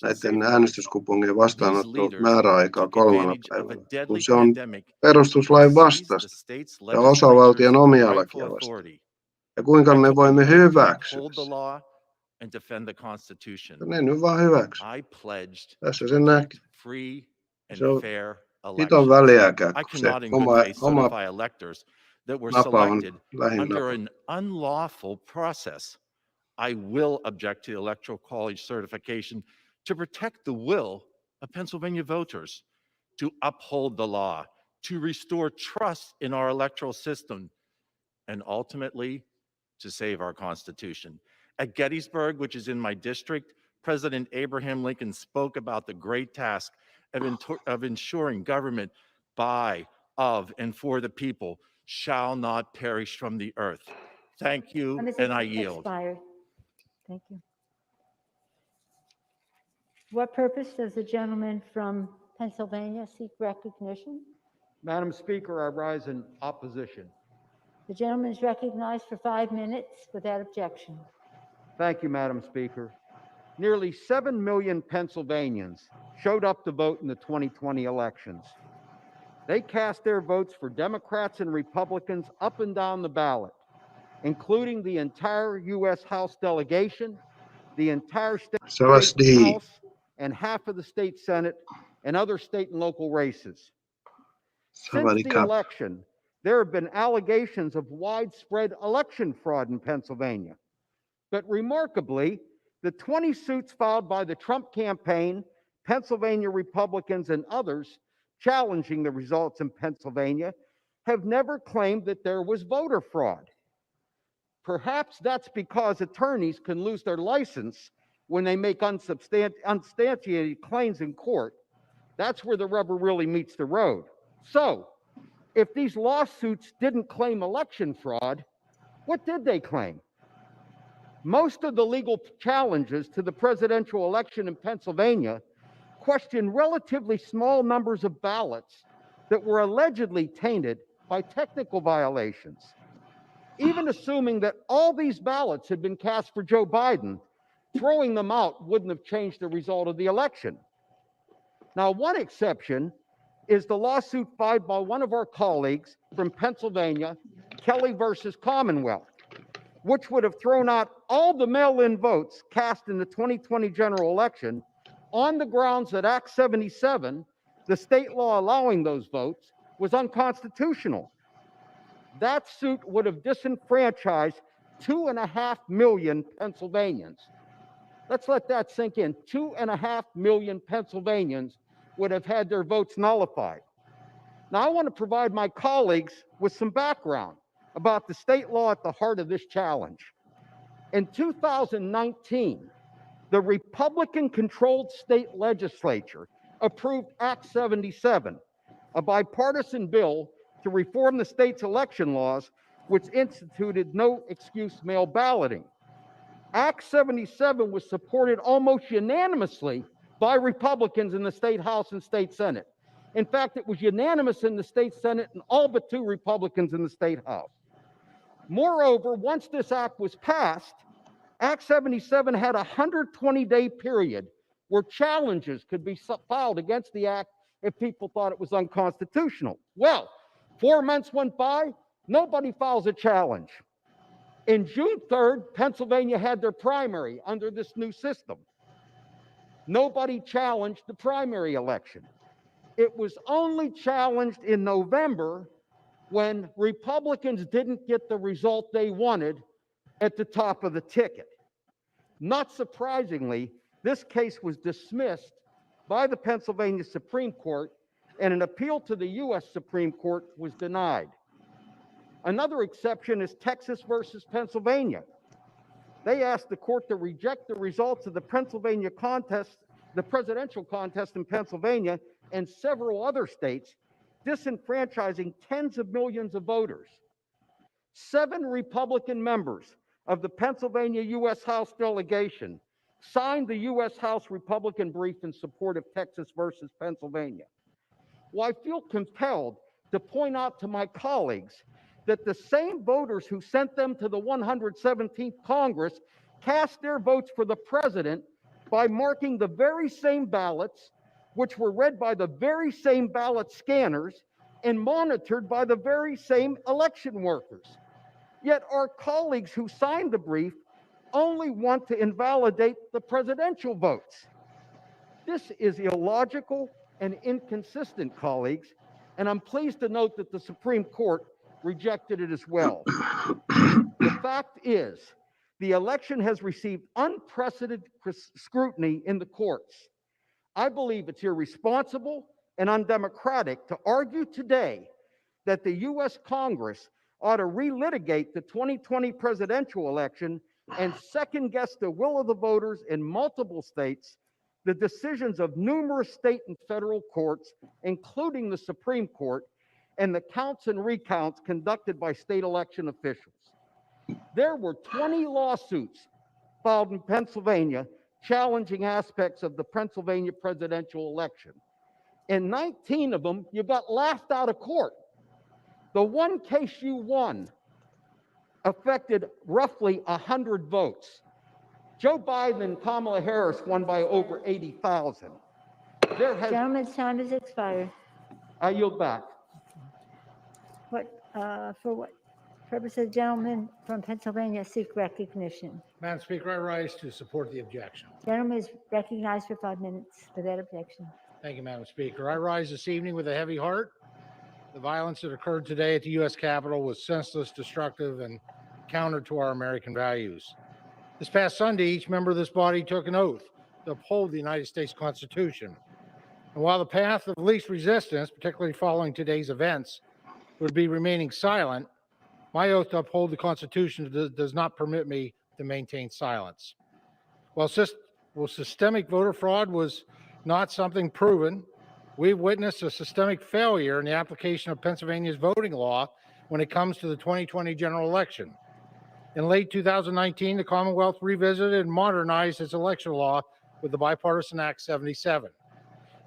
näiden äänestyskupongien vastaanotto määräaikaa 3 päivällä, kun se on perustuslain vastaista ja osavaltion omia lakia vastaan. Ja kuinka me voimme hyväksyä sen. Ne nyt vaan hyväksyä. Tässä sen näkee. Se on hiton väliäkään, kun se oma napa on lähinnä. Under an unlawful process, I will object to the Electoral College certification to protect the will of Pennsylvania voters, to uphold the law, to restore trust in our electoral system, and ultimately to save our Constitution. At Gettysburg, which is in my district, President Abraham Lincoln spoke about the great task of ensuring government by, of, and for the people shall not perish from the earth. Thank you, Time has and I yield. expired. Thank you. What purpose does the gentleman from Pennsylvania seek recognition? Madam Speaker, I rise in opposition. The gentleman is recognized for 5 minutes without objection. Thank you, Madam Speaker. Nearly 7 million Pennsylvanians showed up to vote in the 2020 elections. They cast their votes for Democrats and Republicans up and down the ballot, including the entire U.S. House delegation, the entire state House, and half of the state Senate and other state and local races. Since the election, there have been allegations of widespread election fraud in Pennsylvania. But remarkably, the 20 suits filed by the Trump campaign, Pennsylvania Republicans, and others challenging the results in Pennsylvania have never claimed that there was voter fraud. Perhaps that's because attorneys can lose their license when they make unsubstantiated claims in court. That's where the rubber really meets the road. So, if these lawsuits didn't claim election fraud, what did they claim? Most of the legal challenges to the presidential election in Pennsylvania question relatively small numbers of ballots that were allegedly tainted by technical violations. Even assuming that all these ballots had been cast for Joe Biden, throwing them out wouldn't have changed the result of the election. Now, one exception is the lawsuit filed by one of our colleagues from Pennsylvania, Kelly versus Commonwealth, which would have thrown out all the mail-in votes cast in the 2020 general election on the grounds that Act 77, the state law allowing those votes, was unconstitutional. That suit would have disenfranchised 2.5 million Pennsylvanians. Let's let that sink in. 2.5 million Pennsylvanians would have had their votes nullified. Now, I want to provide my colleagues with some background about the state law at the heart of this challenge. In 2019, the Republican-controlled state legislature approved Act 77, a bipartisan bill to reform the state's election laws, which instituted no-excuse mail balloting. Act 77 was supported almost unanimously by Republicans in the state House and state Senate. In fact, it was unanimous in the state Senate and all but 2 Republicans in the state House. Moreover, once this act was passed, Act 77 had a 120-day period where challenges could be filed against the act if people thought it was unconstitutional. Well, 4 months went by, nobody files a challenge. In June 3rd, Pennsylvania had their primary under this new system. Nobody challenged the primary election. It was only challenged in November when Republicans didn't get the result they wanted at the top of the ticket. Not surprisingly, this case was dismissed by the Pennsylvania Supreme Court, and an appeal to the U.S. Supreme Court was denied. Another exception is Texas versus Pennsylvania. They asked the court to reject the results of the Pennsylvania contest, the presidential contest in Pennsylvania and several other states, disenfranchising tens of millions of voters. 7 Republican members of the Pennsylvania U.S. House delegation signed the U.S. House Republican brief in support of Texas versus Pennsylvania. Well, I feel compelled to point out to my colleagues that the same voters who sent them to the 117th Congress cast their votes for the president by marking the very same ballots, which were read by the very same ballot scanners and monitored by the very same election workers. Yet our colleagues who signed the brief only want to invalidate the presidential votes. This is illogical and inconsistent, colleagues, and I'm pleased to note that the Supreme Court rejected it as well. The fact is, the election has received unprecedented scrutiny in the courts. I believe it's irresponsible and undemocratic to argue today that the U.S. Congress ought to relitigate the 2020 presidential election and second-guess the will of the voters in multiple states, the decisions of numerous state and federal courts, including the Supreme Court, and the counts and recounts conducted by state election officials. There were 20 lawsuits filed in Pennsylvania challenging aspects of the Pennsylvania presidential election. In 19 of them, you got laughed out of court. The one case you won affected roughly 100 votes. Joe Biden and Kamala Harris won by over 80,000. Gentleman's time has expired. I yield back. For what purpose does the gentleman from Pennsylvania seek recognition? Madam Speaker, I rise to support the objection. Gentleman is recognized for 5 minutes for that objection. Thank you, Madam Speaker. I rise this evening with a heavy heart. The violence that occurred today at the U.S. Capitol was senseless, destructive, and counter to our American values. This past Sunday, each member of this body took an oath to uphold the United States Constitution. And while the path of least resistance, particularly following today's events, would be remaining silent, my oath to uphold the Constitution does not permit me to maintain silence. While systemic voter fraud was not something proven, we've witnessed a systemic failure in the application of Pennsylvania's voting law when it comes to the 2020 general election. In late 2019, the Commonwealth revisited and modernized its election law with the bipartisan Act 77.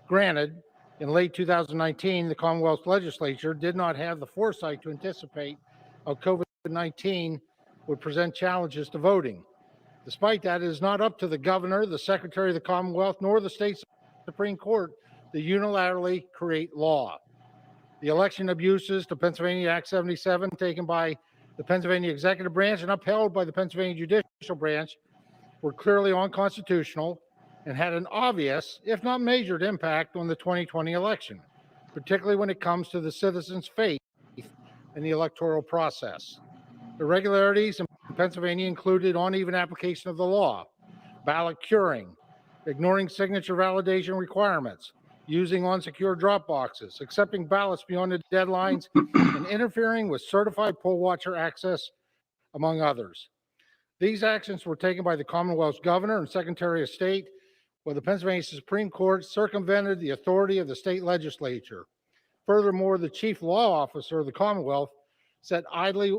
Granted, in late 2019, the Commonwealth legislature did not have the foresight to anticipate how COVID-19 would present challenges to voting. Despite that, it is not up to the governor, the secretary of the Commonwealth, nor the state Supreme Court to unilaterally create law. The election abuses to Pennsylvania Act 77 taken by the Pennsylvania executive branch and upheld by the Pennsylvania judicial branch were clearly unconstitutional and had an obvious, if not measured, impact on the 2020 election, particularly when it comes to the citizens' faith in the electoral process. Irregularities in Pennsylvania included uneven application of the law, ballot curing, ignoring signature validation requirements, using unsecured drop boxes, accepting ballots beyond the deadlines, and interfering with certified poll watcher access, among others. These actions were taken by the Commonwealth's governor and Secretary of State, while the Pennsylvania Supreme Court circumvented the authority of the state legislature. Furthermore, the chief law officer of the Commonwealth sat idly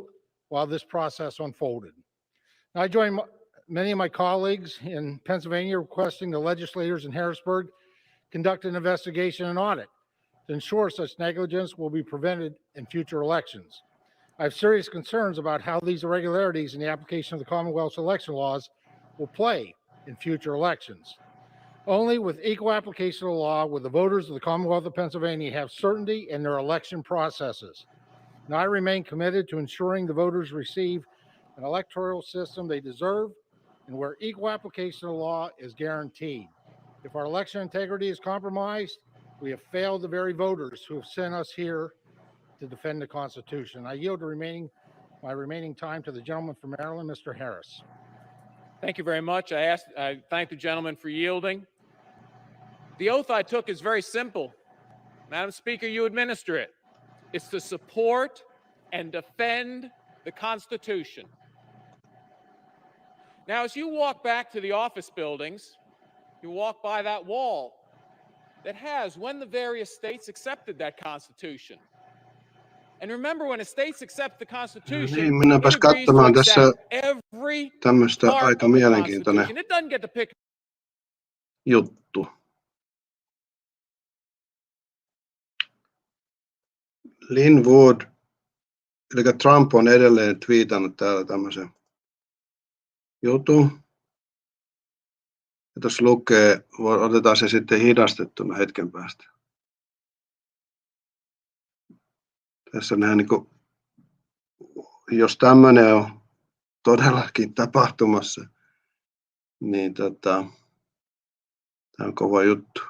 while this process unfolded. Now, I join many of my colleagues in Pennsylvania requesting the legislators in Harrisburg conduct an investigation and audit to ensure such negligence will be prevented in future elections. I have serious concerns about how these irregularities in the application of the Commonwealth's election laws will play in future elections. Only with equal application of the law will the voters of the Commonwealth of Pennsylvania have certainty in their election processes. And I remain committed to ensuring the voters receive an electoral system they deserve and where equal application of the law is guaranteed. If our election integrity is compromised, we have failed the very voters who have sent us here to defend the Constitution. I yield my remaining time to the gentleman from Maryland, Mr. Harris. Thank you very much. I thank the gentleman for yielding. The oath I took is very simple. Madam Speaker, you administer it. It's to support and defend the Constitution. Now, as you walk back to the office buildings, you walk by that wall that has when the various states accepted that Constitution. And remember, when the states accept the Constitution, Niin, mennäänpäs it agrees katsomaan to tässä accept every tämmöistä part aika of the mielenkiintoinen Constitution. It doesn't get to pick. juttu. Linwood, eli Trump on edelleen twiitannut täällä tämmöisen jutun. Ja tuossa lukee, otetaan se sitten hidastettuna hetken päästä. Tässä nähdään, niin kuin, jos tämmöinen on todellakin tapahtumassa, niin tämä on kova juttu.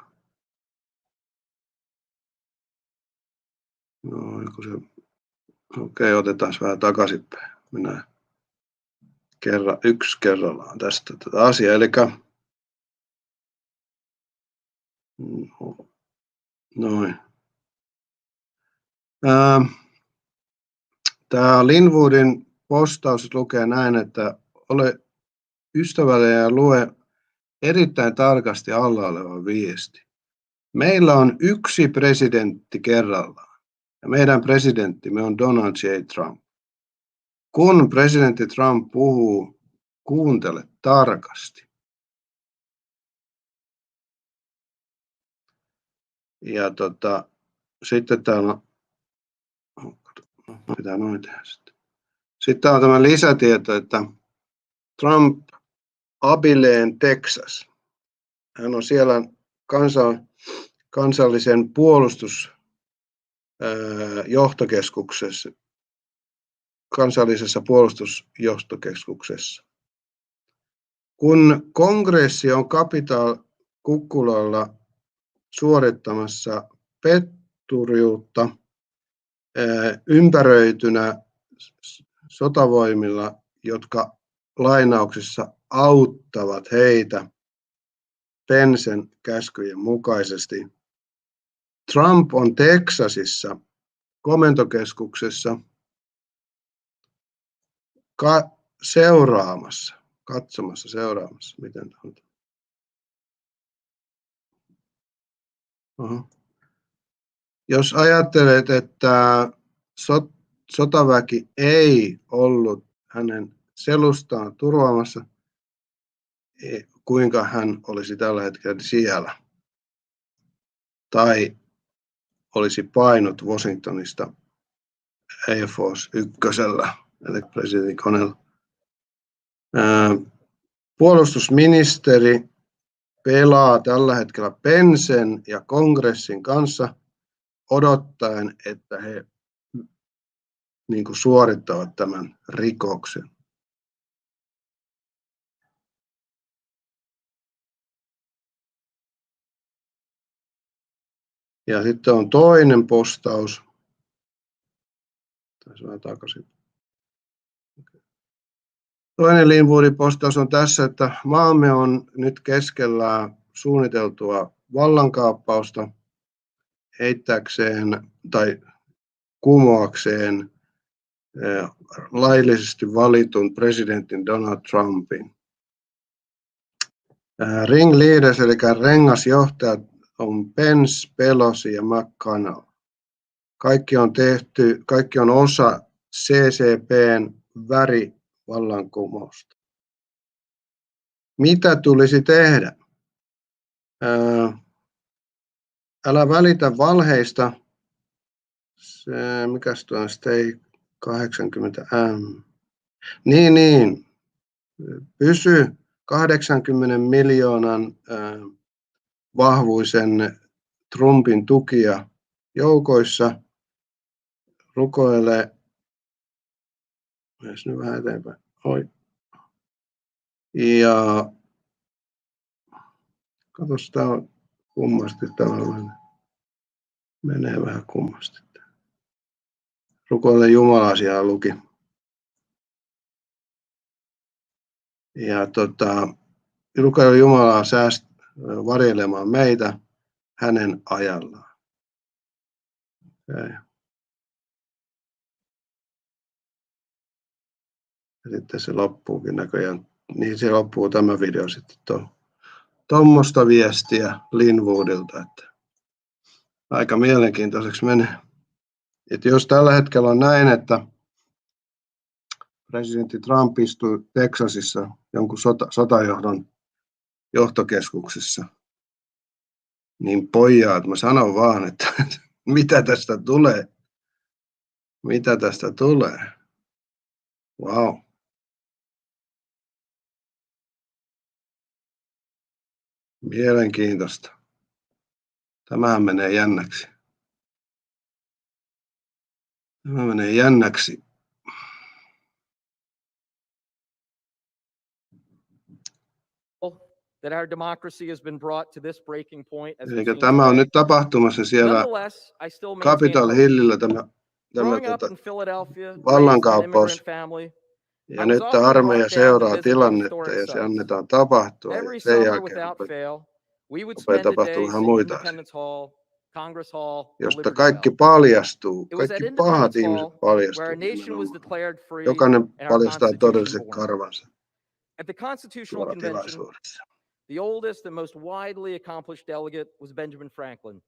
No, okei, otetaan vähän takaisinpäin. Mennään yksi kerrallaan tästä tätä asiaa. Eli noin. Tämä Linwoodin postaus lukee näin, että ystävälle ja lue erittäin tarkasti alla oleva viesti. Meillä on yksi presidentti kerrallaan. Ja meidän presidenttimme on Donald J. Trump. Kun presidentti Trump puhuu, kuuntele tarkasti. Ja sitten täällä pitää noin tehdä sitten. Sitten on tämä lisätieto, että Trump abileen Texas. Hän on siellä kansallisen puolustusjohtokeskuksessa, kansallisessa puolustusjohtokeskuksessa. Kun kongressi on Capitol-kukkulalla suorittamassa petturuutta ympäröitynä sotavoimilla, jotka lainauksissa auttavat heitä Pensen käskyjen mukaisesti. Trump on Teksasissa komentokeskuksessa seuraamassa, miten on. Jos ajattelet, että sotaväki ei ollut hänen selustaan turvaamassa, kuinka hän olisi tällä hetkellä siellä. Tai olisi painut Washingtonista Air Force 1:llä, eli presidentin koneella. Puolustusministeri pelaa tällä hetkellä Pensen ja kongressin kanssa odottaen, että he suorittavat tämän rikoksen. Ja sitten on toinen postaus. Toinen 𝐿𝐴𝐻𝑚𝑒 postaus on tässä, että maamme on nyt keskellä suunniteltua vallankaappausta heittääkseen tai kumoakseen laillisesti valitun presidentin Donald Trumpin. Ringleaders eli rengasjohtajat on Pence, Pelosi ja McConnell. Kaikki on osa 𝐊𝐶P:n värivallankumousta. Mitä tulisi tehdä? Älä välitä valheista. Mikäs tuo on Stay 80M? Niin. Pysy 80 miljoonan vahvuisen Trumpin tukija joukoissa. Rukoile. Mennään nyt vähän eteenpäin. Ja katos, tää on kummasti tällainen. Menee vähän kummasti. Rukoile Jumalaa siellä luki. Ja rukoile Jumalaa varjelemaan meitä hänen ajallaan. Okay. Ja sitten se loppuukin näköjään. Niin se loppuu tämä video sitten tuommoista viestiä Linwoodilta, että aika mielenkiintoiseksi menee. Että jos tällä hetkellä on näin, että presidentti Trump istuu Teksasissa jonkun sotajohdon johtokeskuksessa, niin pojat, mä sanon vaan, että mitä tästä tulee? Mitä tästä tulee? Wow. Mielenkiintoista. Tämähän menee jännäksi. Tämä menee jännäksi. That our democracy has been brought to this breaking point. Eli tämä on nyt tapahtumassa siellä Capitol Hillillä tämä vallankaappaus. Ja nyt armeija seuraa tilannetta ja se annetaan tapahtua. Ja sen jälkeen rupeaa tapahtumaan ihan muita asioita, josta kaikki paljastuu. Kaikki pahat ihmiset paljastuu. Jokainen paljastaa todelliset karvansa. At the Constitutional Convention, tilaisuudessa. the oldest and most widely accomplished delegate was Benjamin Franklin,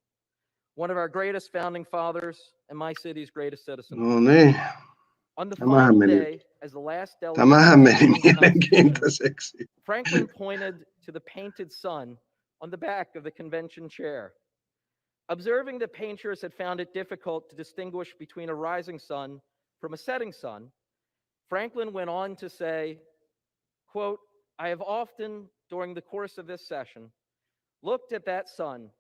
one of our greatest founding fathers and my city's greatest citizen. No niin, On the tämähän final meni, day, as the last delegate tämähän meni presenting the Constitution, mielenkiintoiseksi. Franklin pointed to the painted sun on the back of the convention chair. Observing that painters had found it difficult to distinguish between a rising sun from a setting sun, Franklin went on to say, quote, "I have often, during the course of this session, looked at that sun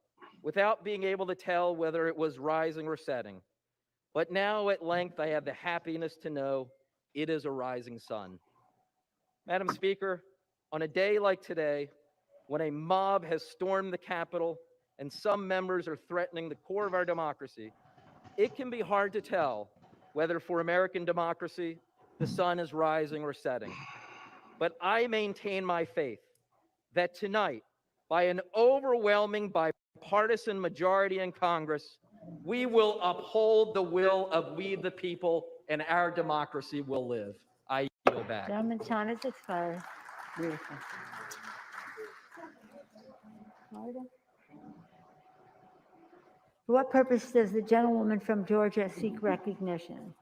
without being able to tell whether it was rising or setting. But now at length I have the happiness to know it is a rising sun." Madam Speaker, on a day like today, when a mob has stormed the Capitol and some members are threatening the core of our democracy, it can be hard to tell whether for American democracy, the sun is rising or setting. But I maintain my faith that tonight, by an overwhelming bipartisan majority in Congress, we will uphold the will of we the people and our democracy will live. I yield back. Gentleman's time has expired. Beautiful. Order. For what purpose does the gentlewoman from Georgia seek recognition?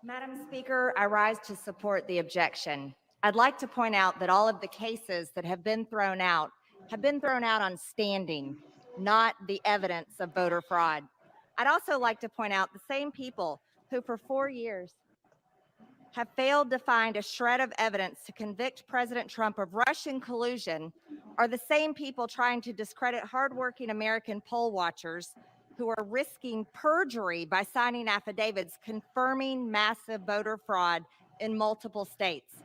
Madam Speaker, I rise to support the objection. I'd like to point out that all of the cases that have been thrown out on standing, not the evidence of voter fraud. I'd also like to point out the same people who for 4 years have failed to find a shred of evidence to convict President Trump of Russian collusion are the same people trying to discredit hardworking American poll watchers who are risking perjury by signing affidavits confirming massive voter fraud in multiple states.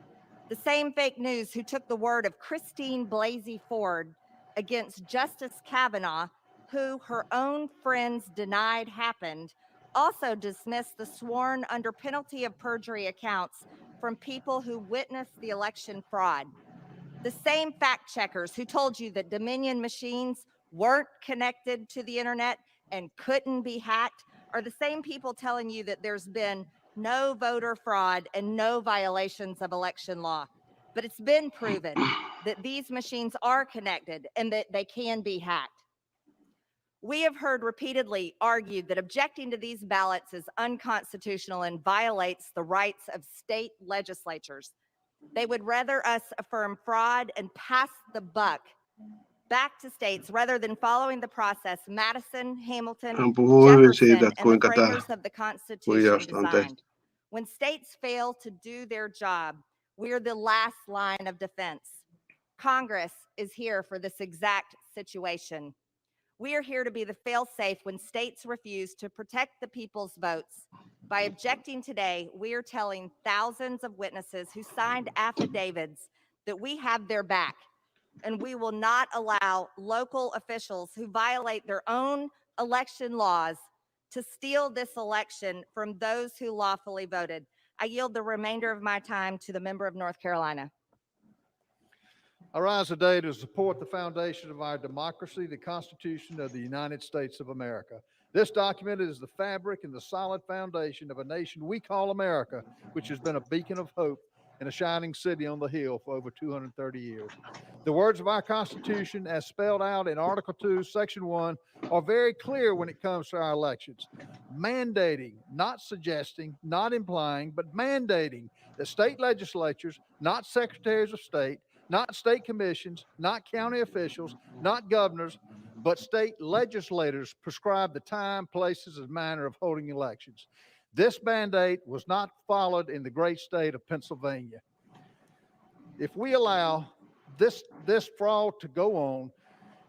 The same fake news who took the word of Christine Blasey Ford against Justice Kavanaugh, who her own friends denied happened, also dismissed the sworn under penalty of perjury accounts from people who witnessed the election fraud. The same fact checkers who told you that Dominion machines weren't connected to the internet and couldn't be hacked are the same people telling you that there's been no voter fraud and no violations of election law. But it's been proven that these machines are connected and that they can be hacked. We have heard repeatedly argued that objecting to these ballots is unconstitutional and violates the rights of state legislatures. They would rather us affirm fraud and pass the buck back to states rather than following the process Madison, Hamilton, Hän puhuu hyvin siitä, Jefferson, että and the kuinka tämä framers of the Constitution huijausta on tehty. designed. When states fail to do their job, we're the last line of defense. Congress is here for this exact situation. We are here to be the fail-safe when states refuse to protect the people's votes. By objecting today, we are telling thousands of witnesses who signed affidavits that we have their back, and we will not allow local officials who violate their own election laws to steal this election from those who lawfully voted. I yield the remainder of my time to the member of North Carolina. I rise today to support the foundation of our democracy, the Constitution of the United States of America. This document is the fabric and the solid foundation of a nation we call America, which has been a beacon of hope and a shining city on the hill for over 230 years. The words of our Constitution, as spelled out in Article 2, Section 1, are very clear when it comes to our elections, mandating, not suggesting, not implying, but mandating that state legislatures, not secretaries of state, not state commissions, not county officials, not governors, but state legislators prescribe the time, places, and manner of holding elections. This mandate was not followed in the great state of Pennsylvania. If we allow this fraud to go on,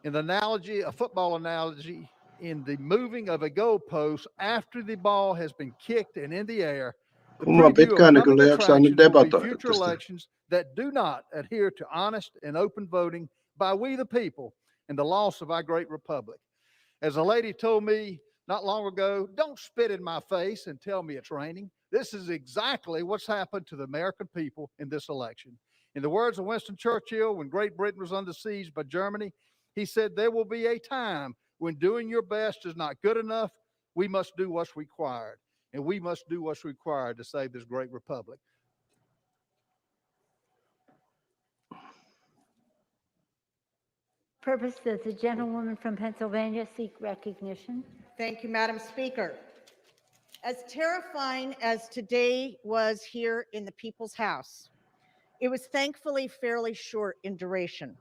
in the analogy, a football analogy, in the moving of a goalpost after the ball has been kicked and in the air, the Kumman preview pitkään of ne coming kyllä jaksaa nyt attractions will be debatoida future tästä. elections that do not adhere to honest and open voting by we the people and the loss of our great republic. As a lady told me not long ago, don't spit in my face and tell me it's raining. This is exactly what's happened to the American people in this election. In the words of Winston Churchill, when Great Britain was under siege by Germany, he said, there will be a time when doing your best is not good enough. We must do what's required. And we must do what's required to save this great republic. purpose does the gentlewoman from Pennsylvania seek recognition? Thank you, Madam Speaker. As terrifying as today was here in the People's House, it was thankfully fairly short in duration.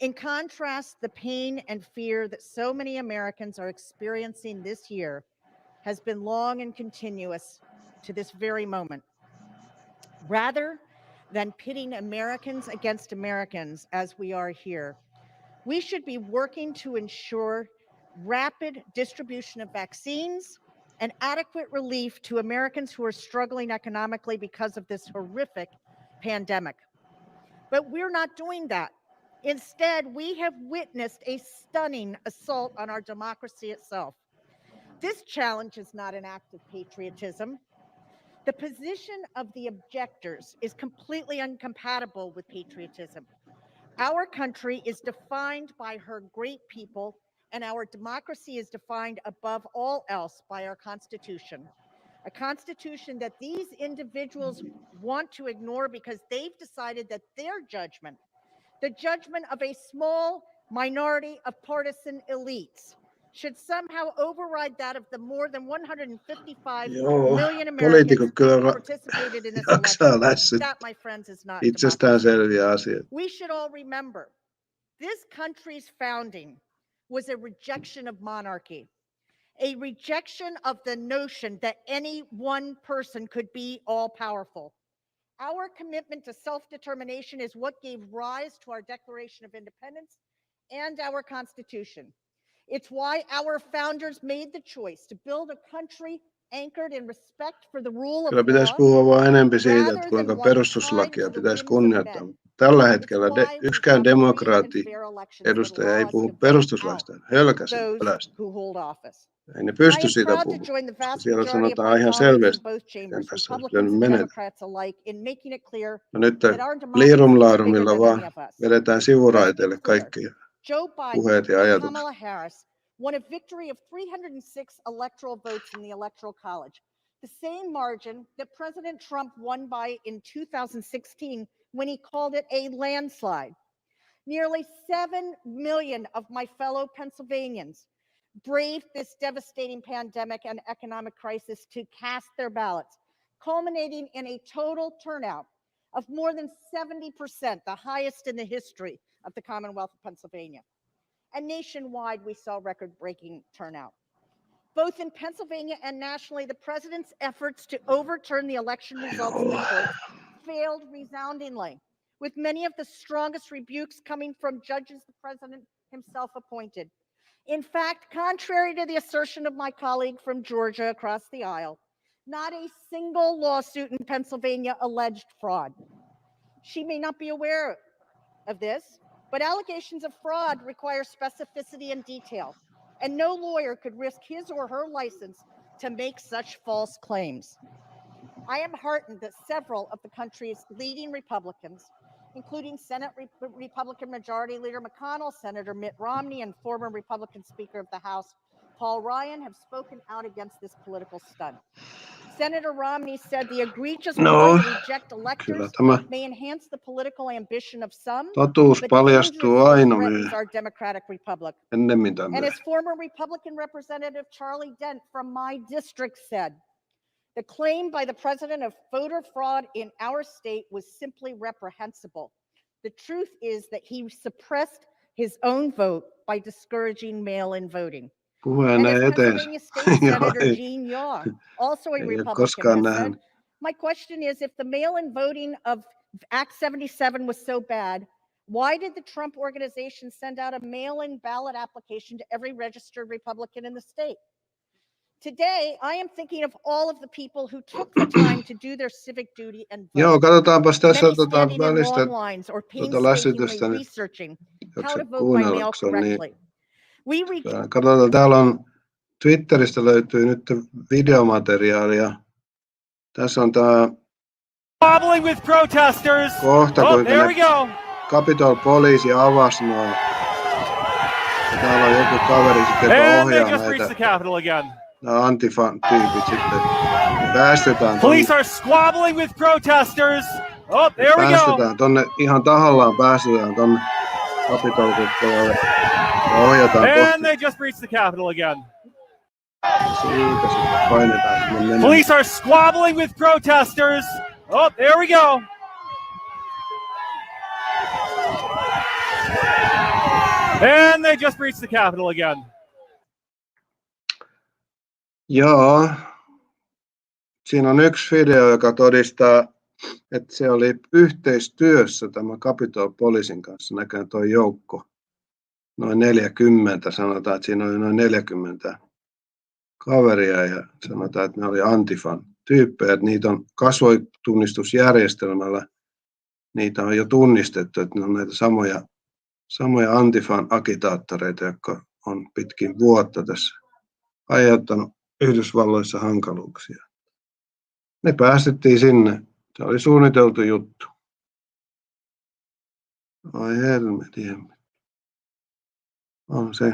In contrast, the pain and fear that so many Americans are experiencing this year has been long and continuous to this very moment. Rather than pitting Americans against Americans as we are here, we should be working to ensure rapid distribution of vaccines and adequate relief to Americans who are struggling economically because of this horrific pandemic. But we're not doing that. Instead, we have witnessed a stunning assault on our democracy itself. This challenge is not an act of patriotism. The position of the objectors is completely incompatible with patriotism. Our country is defined by her great people, and our democracy is defined above all else by our Constitution. A Constitution that these individuals want to ignore because they've decided that their judgment, the judgment of a small minority of partisan elites, should somehow override that of the more than 155 million Americans who participated in this election. That, my friends, is not democracy. We should all remember, this country's founding was a rejection of monarchy, a rejection of the notion that any one person could be all-powerful. Our commitment to self-determination is what gave rise to our Declaration of Independence and our Constitution. It's why our founders made the choice to build a country anchored in respect for the rule of Kyllä pitäisi law, puhua vaan enemmän siitä, että kuinka perustuslakia pitäisi kunnioittaa. Tällä hetkellä yksikään demokraatti edustaja ei puhu perustuslaista, hölkäsen pelästä. Ei ne pysty siitä puhumaan, koska siellä sanotaan ihan selvästi, miten tässä olisi pitänyt menetä. No nyt liirumlaarumilla vaan vedetään sivuraiteille kaikki puheet ja ajatukset. won a victory of 306 electoral votes in the Electoral College, the same margin that President Trump won by in 2016 when he called it a landslide. Nearly 7 million of my fellow Pennsylvanians braved this devastating pandemic and economic crisis to cast their ballots, culminating in a total turnout of more than 70%, the highest in the history of the Commonwealth of Pennsylvania. And nationwide, we saw record-breaking turnout. Both in Pennsylvania and nationally, the president's efforts to overturn the election results in the court failed resoundingly, with many of the strongest rebukes coming from judges the president himself appointed. In fact, contrary to the assertion of my colleague from Georgia across the aisle, not a single lawsuit in Pennsylvania alleged fraud. She may not be aware of this, but allegations of fraud require specificity and detail, and no lawyer could risk his or her license to make such false claims. I am heartened that several of the country's leading Republicans, including Senate Republican Majority Leader McConnell, Senator Mitt Romney, and former Republican Speaker of the House, Paul Ryan, have spoken out against this political stunt. Senator Romney said the egregious way to reject electors may enhance the political ambition of some, totuus paljastuu aina threatens our democratic republic. ennemmin tai And as myöhemmin. former Republican Representative Charlie Dent from my district said, the claim by the president of voter fraud in our state was simply reprehensible. The truth is that he suppressed his own vote by discouraging mail-in voting. Puhe And enää as eteen. Pennsylvania State Joo, Senator ei. 𝗫𝐀𝐍𝐀𝐕𝐀𝐀𝐀, also a Ei ole Republican, koskaan has said, nähnyt. my question is, if the mail-in voting of Act 77 was so bad, why did the Trump organization send out a mail-in ballot application to every registered Republican in the state? Today, I am thinking of all of the people who took the time to do their civic duty and vote. Joo, katsotaanpas tässä Many standing in välistä long lines or lässytystä, painstakingly niin researching how jaksa to vote by kuunnella, mail kun se on niin. correctly. We reject Katsotaan, täällä on Twitteristä löytyy nyt videomateriaalia. Tässä on tämä Squabbling with protesters. kohta, Oh, kuinka there we ne go. Capitol poliisi avasi nuo. Ja täällä on joku kaveri sitten, joka And they ohjaa just reached näitä. the Capitol again. Nämä Antifa-tyypit sitten. Ne päästetään Police are squabbling with protesters. Oh, there we go. tonne ihan tahallaan päästetään tonne Capitol-kukkuloille ja ohjataan And kohti. they just breached the Capitol again. Siitä sitten painetaan sinne menemään. Police are squabbling with protesters. Oh, there we go. And they just breached the Capitol again. Joo. Siinä on yksi video, joka todistaa, että se oli yhteistyössä tämä Capitol-poliisin kanssa. Näköjään tuo joukko. Noin 40, sanotaan, että siinä oli noin 40 kaveria ja sanotaan, että ne oli Antifan tyyppejä. Että niitä on kasvotunnistusjärjestelmällä, niitä on jo tunnistettu, että ne on näitä samoja Antifan agitaattoreita, jotka on pitkin vuotta tässä aiheuttanut Yhdysvalloissa hankaluuksia. Ne päästettiin sinne. Se oli suunniteltu juttu. Ai helmeti. On se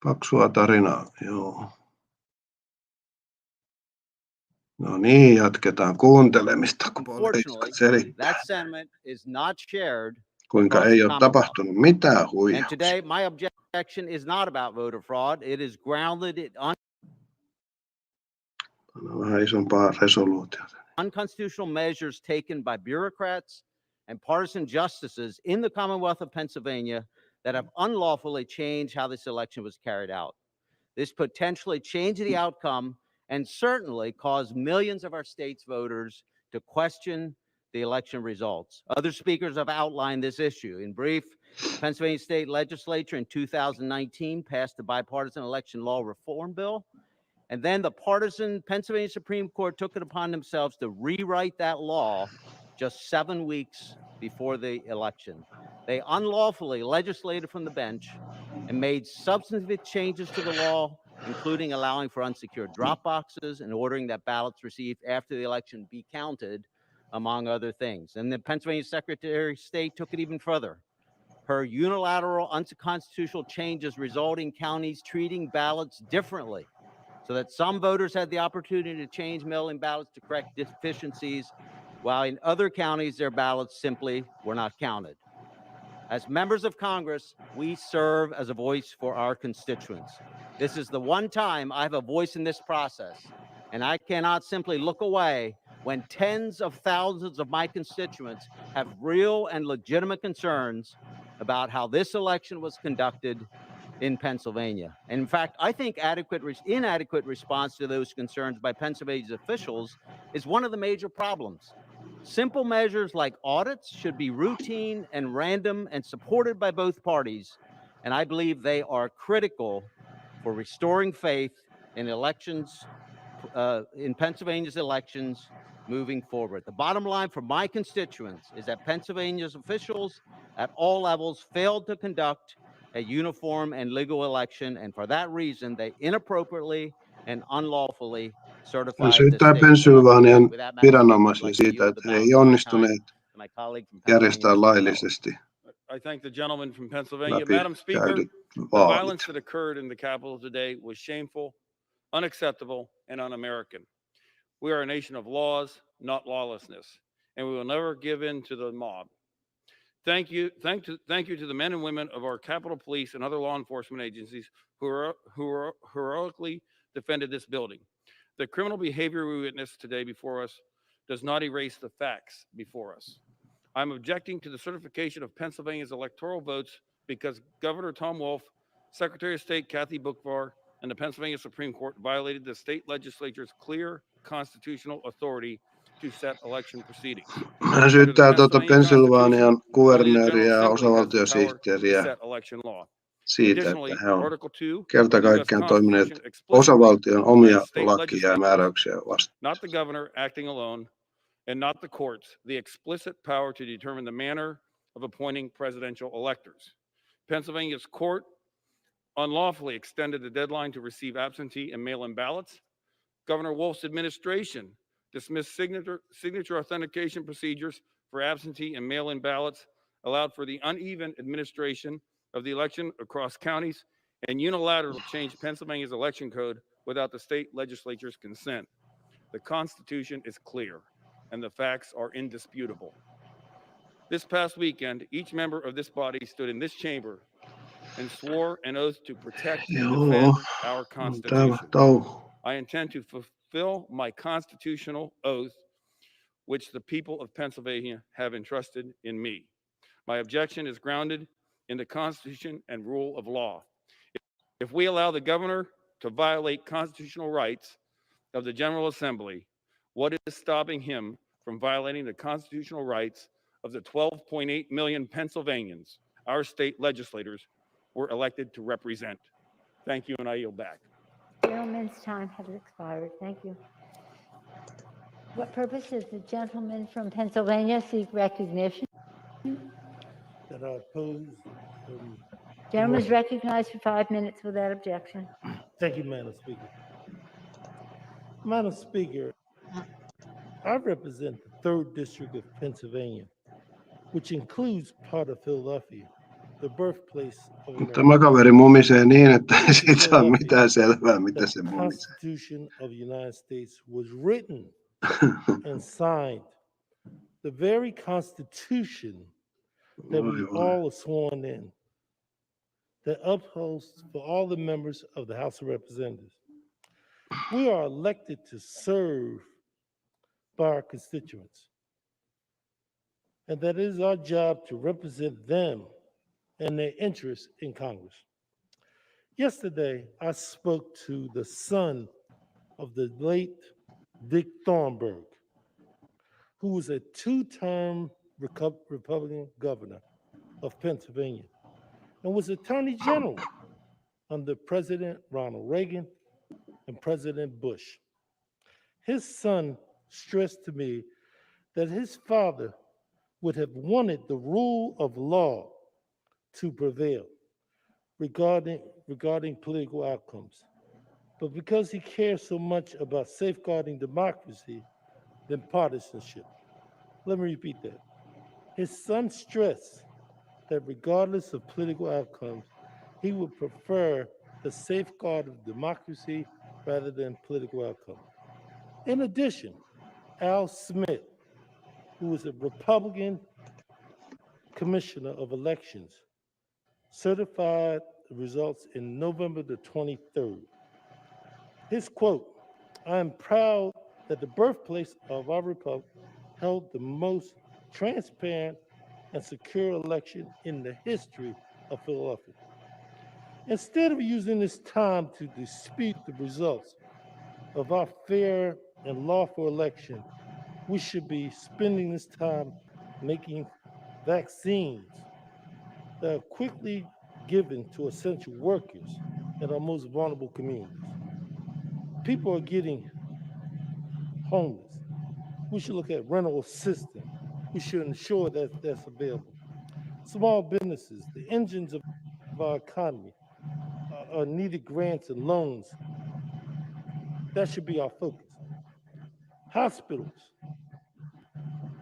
paksua tarinaa, joo. No niin, jatketaan kuuntelemista, kun poliitikot selittää, kuinka ei ole tapahtunut mitään huijauksia. And today, my objection is not about voter fraud. It is grounded in Vähän isompaa resoluutiota. unconstitutional measures taken by bureaucrats and partisan justices in the Commonwealth of Pennsylvania that have unlawfully changed how this election was carried out. This potentially changed the outcome and certainly caused millions of our state's voters to question the election results. Other speakers have outlined this issue. In brief, Pennsylvania State Legislature in 2019 passed the bipartisan election law reform bill. And then the partisan Pennsylvania Supreme Court took it upon themselves to rewrite that law just 7 weeks before the election. They unlawfully legislated from the bench and made substantive changes to the law, including allowing for unsecured drop boxes and ordering that ballots received after the election be counted, among other things. And the Pennsylvania Secretary of State took it even further. Her unilateral unconstitutional changes resulted in counties treating ballots differently, so that some voters had the opportunity to change mail-in ballots to correct deficiencies, while in other counties, their ballots simply were not counted. As members of Congress, we serve as a voice for our constituents. This is the one time I have a voice in this process, and I cannot simply look away when tens of thousands of my constituents have real and legitimate concerns about how this election was conducted in Pennsylvania. And in fact, I think inadequate response to those concerns by Pennsylvania's officials is one of the major problems. Simple measures like audits should be routine and random and supported by both parties. And I believe they are critical for restoring faith in elections, in Pennsylvania's elections moving forward. The bottom line for my constituents is that Pennsylvania's officials at all levels failed to conduct a uniform and legal election, and for that reason, they inappropriately and unlawfully certified the Syyttää state. Pennsylvanian viranomaisia siitä, että he ei onnistuneet järjestää laillisesti I thank the gentleman from Pennsylvania. läpi Madam Speaker, käydyt the vaalit. violence that occurred in the Capitol today was shameful, unacceptable, and un-American. We are a nation of laws, not lawlessness, and we will never give in to the mob. Thank you to the men and women of our Capitol Police and other law enforcement agencies who heroically defended this building. The criminal behavior we witnessed today before us does not erase the facts before us. I'm objecting to the certification of Pennsylvania's electoral votes because Governor Tom Wolf, Secretary of State Kathy Boockvar, and the Pennsylvania Supreme Court violated the state legislature's clear constitutional authority to set election proceedings. Hän syyttää Pennsylvanian kuvernööriä ja osavaltiosihteeriä siitä, että he on kerta kaikkiaan toimineet osavaltion omia lakia ja määräyksiä vastaan. Not the governor acting alone and not the courts, the explicit power to determine the manner of appointing presidential electors. Pennsylvania's court unlawfully extended the deadline to receive absentee and mail-in ballots. Governor Wolf's administration dismissed signature authentication procedures for absentee and mail-in ballots, allowed for the uneven administration of the election across counties, and unilaterally changed Pennsylvania's election code without the state legislature's consent. The Constitution is clear. and the facts are indisputable. This past weekend, each member of this body stood in this chamber and swore an oath to protect and Joo, defend our on täällä Constitution. touhu. I intend to fulfill my constitutional oath, which the people of Pennsylvania have entrusted in me. My objection is grounded in the Constitution and rule of law. If we allow the governor to violate constitutional rights of the General Assembly, what is stopping him from violating the constitutional rights of the 12.8 million Pennsylvanians our state legislators were elected to represent? Thank you, and I yield back. Gentleman's time has expired. Thank you. What purpose does the gentleman from Pennsylvania seek recognition? That I oppose. Gentleman is recognized for 5 minutes without objection. Thank you, Madam Speaker. Madam Speaker, I represent the 3rd District of Pennsylvania, which includes part of Philadelphia, the birthplace of America. Tämä kaveri mumisee niin, että ei siitä saa mitään selvää, mitä se The mumisee. Constitution of the United States was written and signed. The very Constitution that we all are sworn in, that upholds for all the members of the House of Representatives. We are elected to serve by our constituents. And that it is our job to represent them and their interests in Congress. Yesterday, I spoke to the son of the late Dick Thornburg, who was a 2-term Republican governor of Pennsylvania and was Attorney General under President Ronald Reagan and President Bush. His son stressed to me that his father would have wanted the rule of law to prevail regarding political outcomes. But because he cares so much about safeguarding democracy than partisanship. Let me repeat that. His son stressed that regardless of political outcomes, he would prefer the safeguard of democracy rather than political outcome. In addition, Al Smith, who was a Republican commissioner of elections, certified the results in November the 23rd. His quote, "I am proud that the birthplace of our republic held the most transparent and secure election in the history of Philadelphia." Instead of using this time to dispute the results of our fair and lawful election, we should be spending this time making vaccines that are quickly given to essential workers in our most vulnerable communities. People are getting homeless. We should look at rental assistance. We should ensure that that's available. Small businesses, the engines of our economy, are needed grants and loans. That should be our focus. Hospitals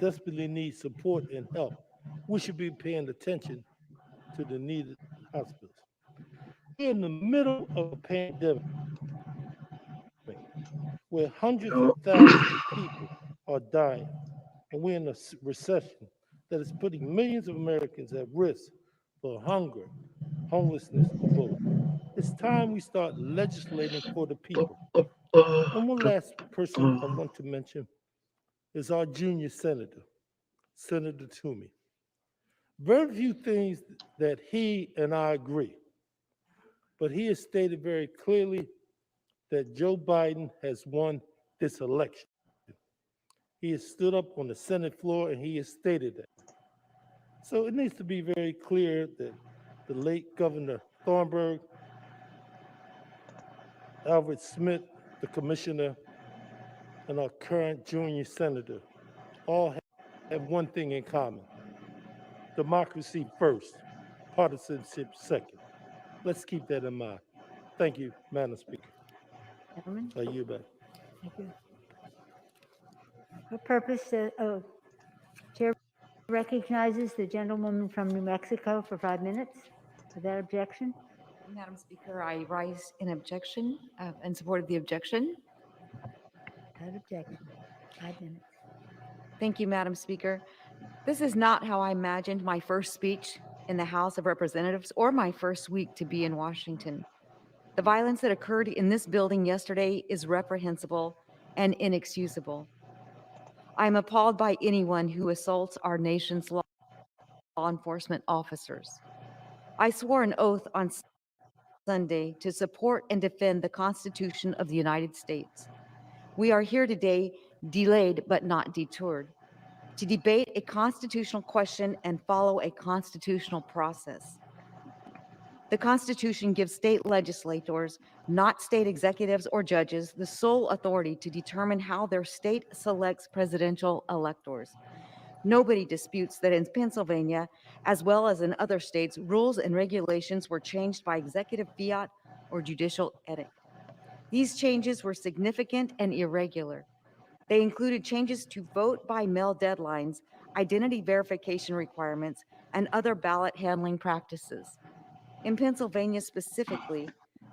desperately need support and help. We should be paying attention to the needed hospitals. We're in the middle of a pandemic where hundreds of thousands of people are dying, and we're in a recession that is putting millions of Americans at risk for hunger, homelessness, or both. It's time we start legislating for the people. And one last person I want to mention is our junior senator, Senator Toomey. Very few things that he and I agree, but he has stated very clearly that Joe Biden has won this election. He has stood up on the Senate floor and he has stated that. So it needs to be very clear that the late Governor Thornburg, Albert Smith, the commissioner, and our current junior senator all have one thing in common: democracy first, partisanship second. Let's keep that in mind. Thank you, Madam Speaker. Gentleman? I yield back. Thank you. What purpose does, Chair recognizes the gentlewoman from New Mexico for 5 minutes without objection. Madam Speaker, I rise in objection, in support of the objection. Without objection. 5 minutes. Thank you, Madam Speaker. This is not how I imagined my first speech in the House of Representatives or my first week to be in Washington. The violence that occurred in this building yesterday is reprehensible and inexcusable. I am appalled by anyone who assaults our nation's law enforcement officers. I swore an oath on Sunday to support and defend the Constitution of the United States. We are here today, delayed but not deterred, to debate a constitutional question and follow a constitutional process. The Constitution gives state legislators, not state executives or judges, the sole authority to determine how their state selects presidential electors. Nobody disputes that in Pennsylvania, as well as in other states, rules and regulations were changed by executive fiat or judicial edict. These changes were significant and irregular. They included changes to vote by mail deadlines, identity verification requirements, and other ballot handling practices. In Pennsylvania specifically,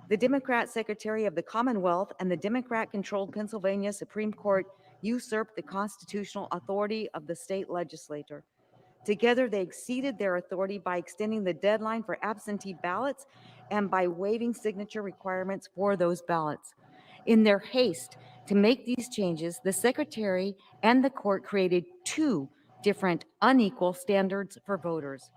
the Democrat Secretary of the Commonwealth and the Democrat-controlled Pennsylvania Supreme Court usurped the constitutional authority of the state legislature. Together, they exceeded their authority by extending the deadline for absentee ballots and by waiving signature requirements for those ballots. In their haste to make these changes, the Secretary and the court created two different unequal standards for voters.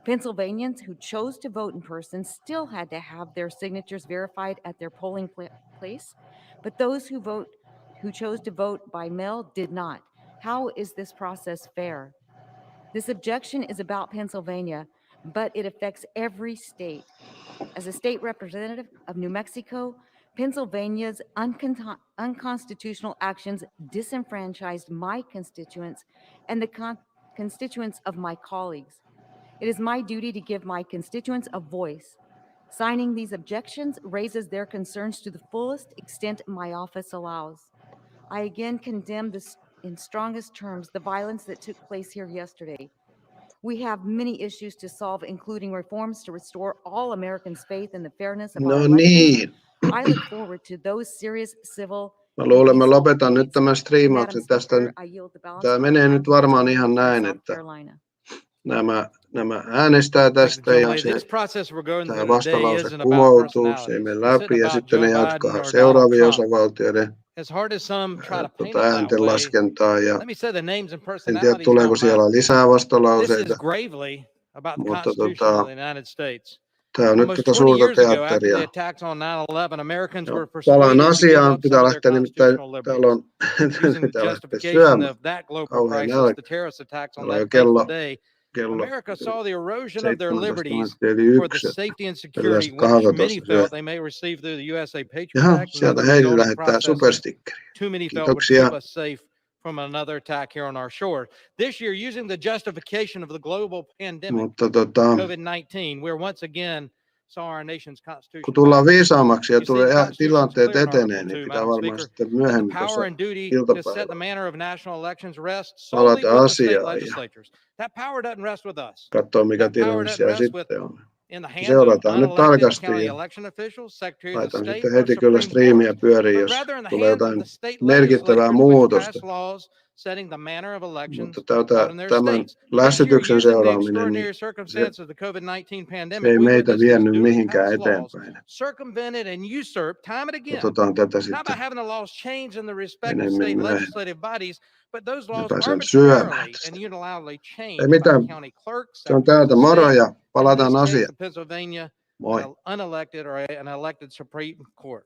Pennsylvanians who chose to vote in person still had to have their signatures verified at their polling place, but those who chose to vote by mail did not. How is this process fair? This objection is about Pennsylvania, but it affects every state. As a state representative of New Mexico, Pennsylvania's unconstitutional actions disenfranchised my constituents and the constituents of my colleagues. It is my duty to give my constituents a voice. Signing these objections raises their concerns to the fullest extent my office allows. I again condemn this in strongest terms the violence that took place here yesterday. We have many issues to solve, including reforms to restore all Americans' faith in the fairness of our No elections. niin. I look forward to those serious civil Mä luulen, mä lopetan nyt tämän Madam striimauksen tästä. Speaker, I yield the balance Tämä of my menee time nyt to the varmaan gentleman ihan from näin, South että Carolina. nämä äänestää tästä ja se, This process we're going tämä through today vastalause isn't about kumoutuu, se ei personalities. mene This läpi isn't ja about sitten Joe ne Biden jatkaa or Donald seuraavien Trump. osavaltioiden As hard as some try to paint it that way, ääntenlaskentaa ja let me say the names and en tiedä personalities tuleeko don't siellä matter. lisää This vastalauseita, is gravely about the mutta Constitution of the United States. tämä on nyt Almost tätä 20 suurta years ago, after the teatteria. attacks on 9/11, Americans No, were palaan persuaded to give asiaan, up pitää some of their lähteä nimittäin, constitutional täällä on, liberties. Using the pitää lähteä justification syömään. of that global Kauhean crisis, nälkä. the terrorist attacks on Täällä on jo that fateful day, kello America saw the erosion of their 17 liberties yli for the 1, safety and että security yleensä which kahvia many tuossa felt syö. they may receive through the USA Patriot Jaha, Act and sieltä other Heidi resulting lähettää processes. superstickeri. Too many felt would Kiitoksia. keep us safe from another attack here on our shore. This year, using the justification of the global pandemic, Mutta COVID-19, we're once again saw our nation's constitution. kun tullaan viisaammaksi ja You see, tulee the Constitution's tilanteet clear in etenee, Article niin 2, pitää Madam varmaan Speaker, sitten that the myöhemmin power tuossa and duty to set the iltapäivällä manner of national elections rests solely palata with the state asiaan ja legislatures. That power doesn't rest with us. katsoa, mikä That power tilanne doesn't siellä rest with sitten on. in the hands of Seurataan nyt unelected tarkasti county ja election officials, secretaries of laitan state, sitten or heti kyllä Supreme striimiä Court, pyöriin, but jos rather in the tulee hands of jotain the state merkittävää legislatures which muutosta. pass laws setting the manner of elections Mutta out in their tämän states. This year, lässytyksen using the seuraaminen, extraordinary niin circumstances of the COVID-19 se pandemic, ei we meitä witnessed these vienyt newly mihinkään passed laws eteenpäin. circumvented and usurped time and again, Otetaan tätä not by sitten having the laws changed in the respective enemmän state myöhemmin. legislative bodies, but those Me laws pääsen arbitrarily syömään tästä. and unilaterally Ei changed by mitään, county clerks, se on secretaries täältä of moro state, ja and in palataan this case, asiaan. the Pennsylvania Moi. unelected or an elected Supreme Court.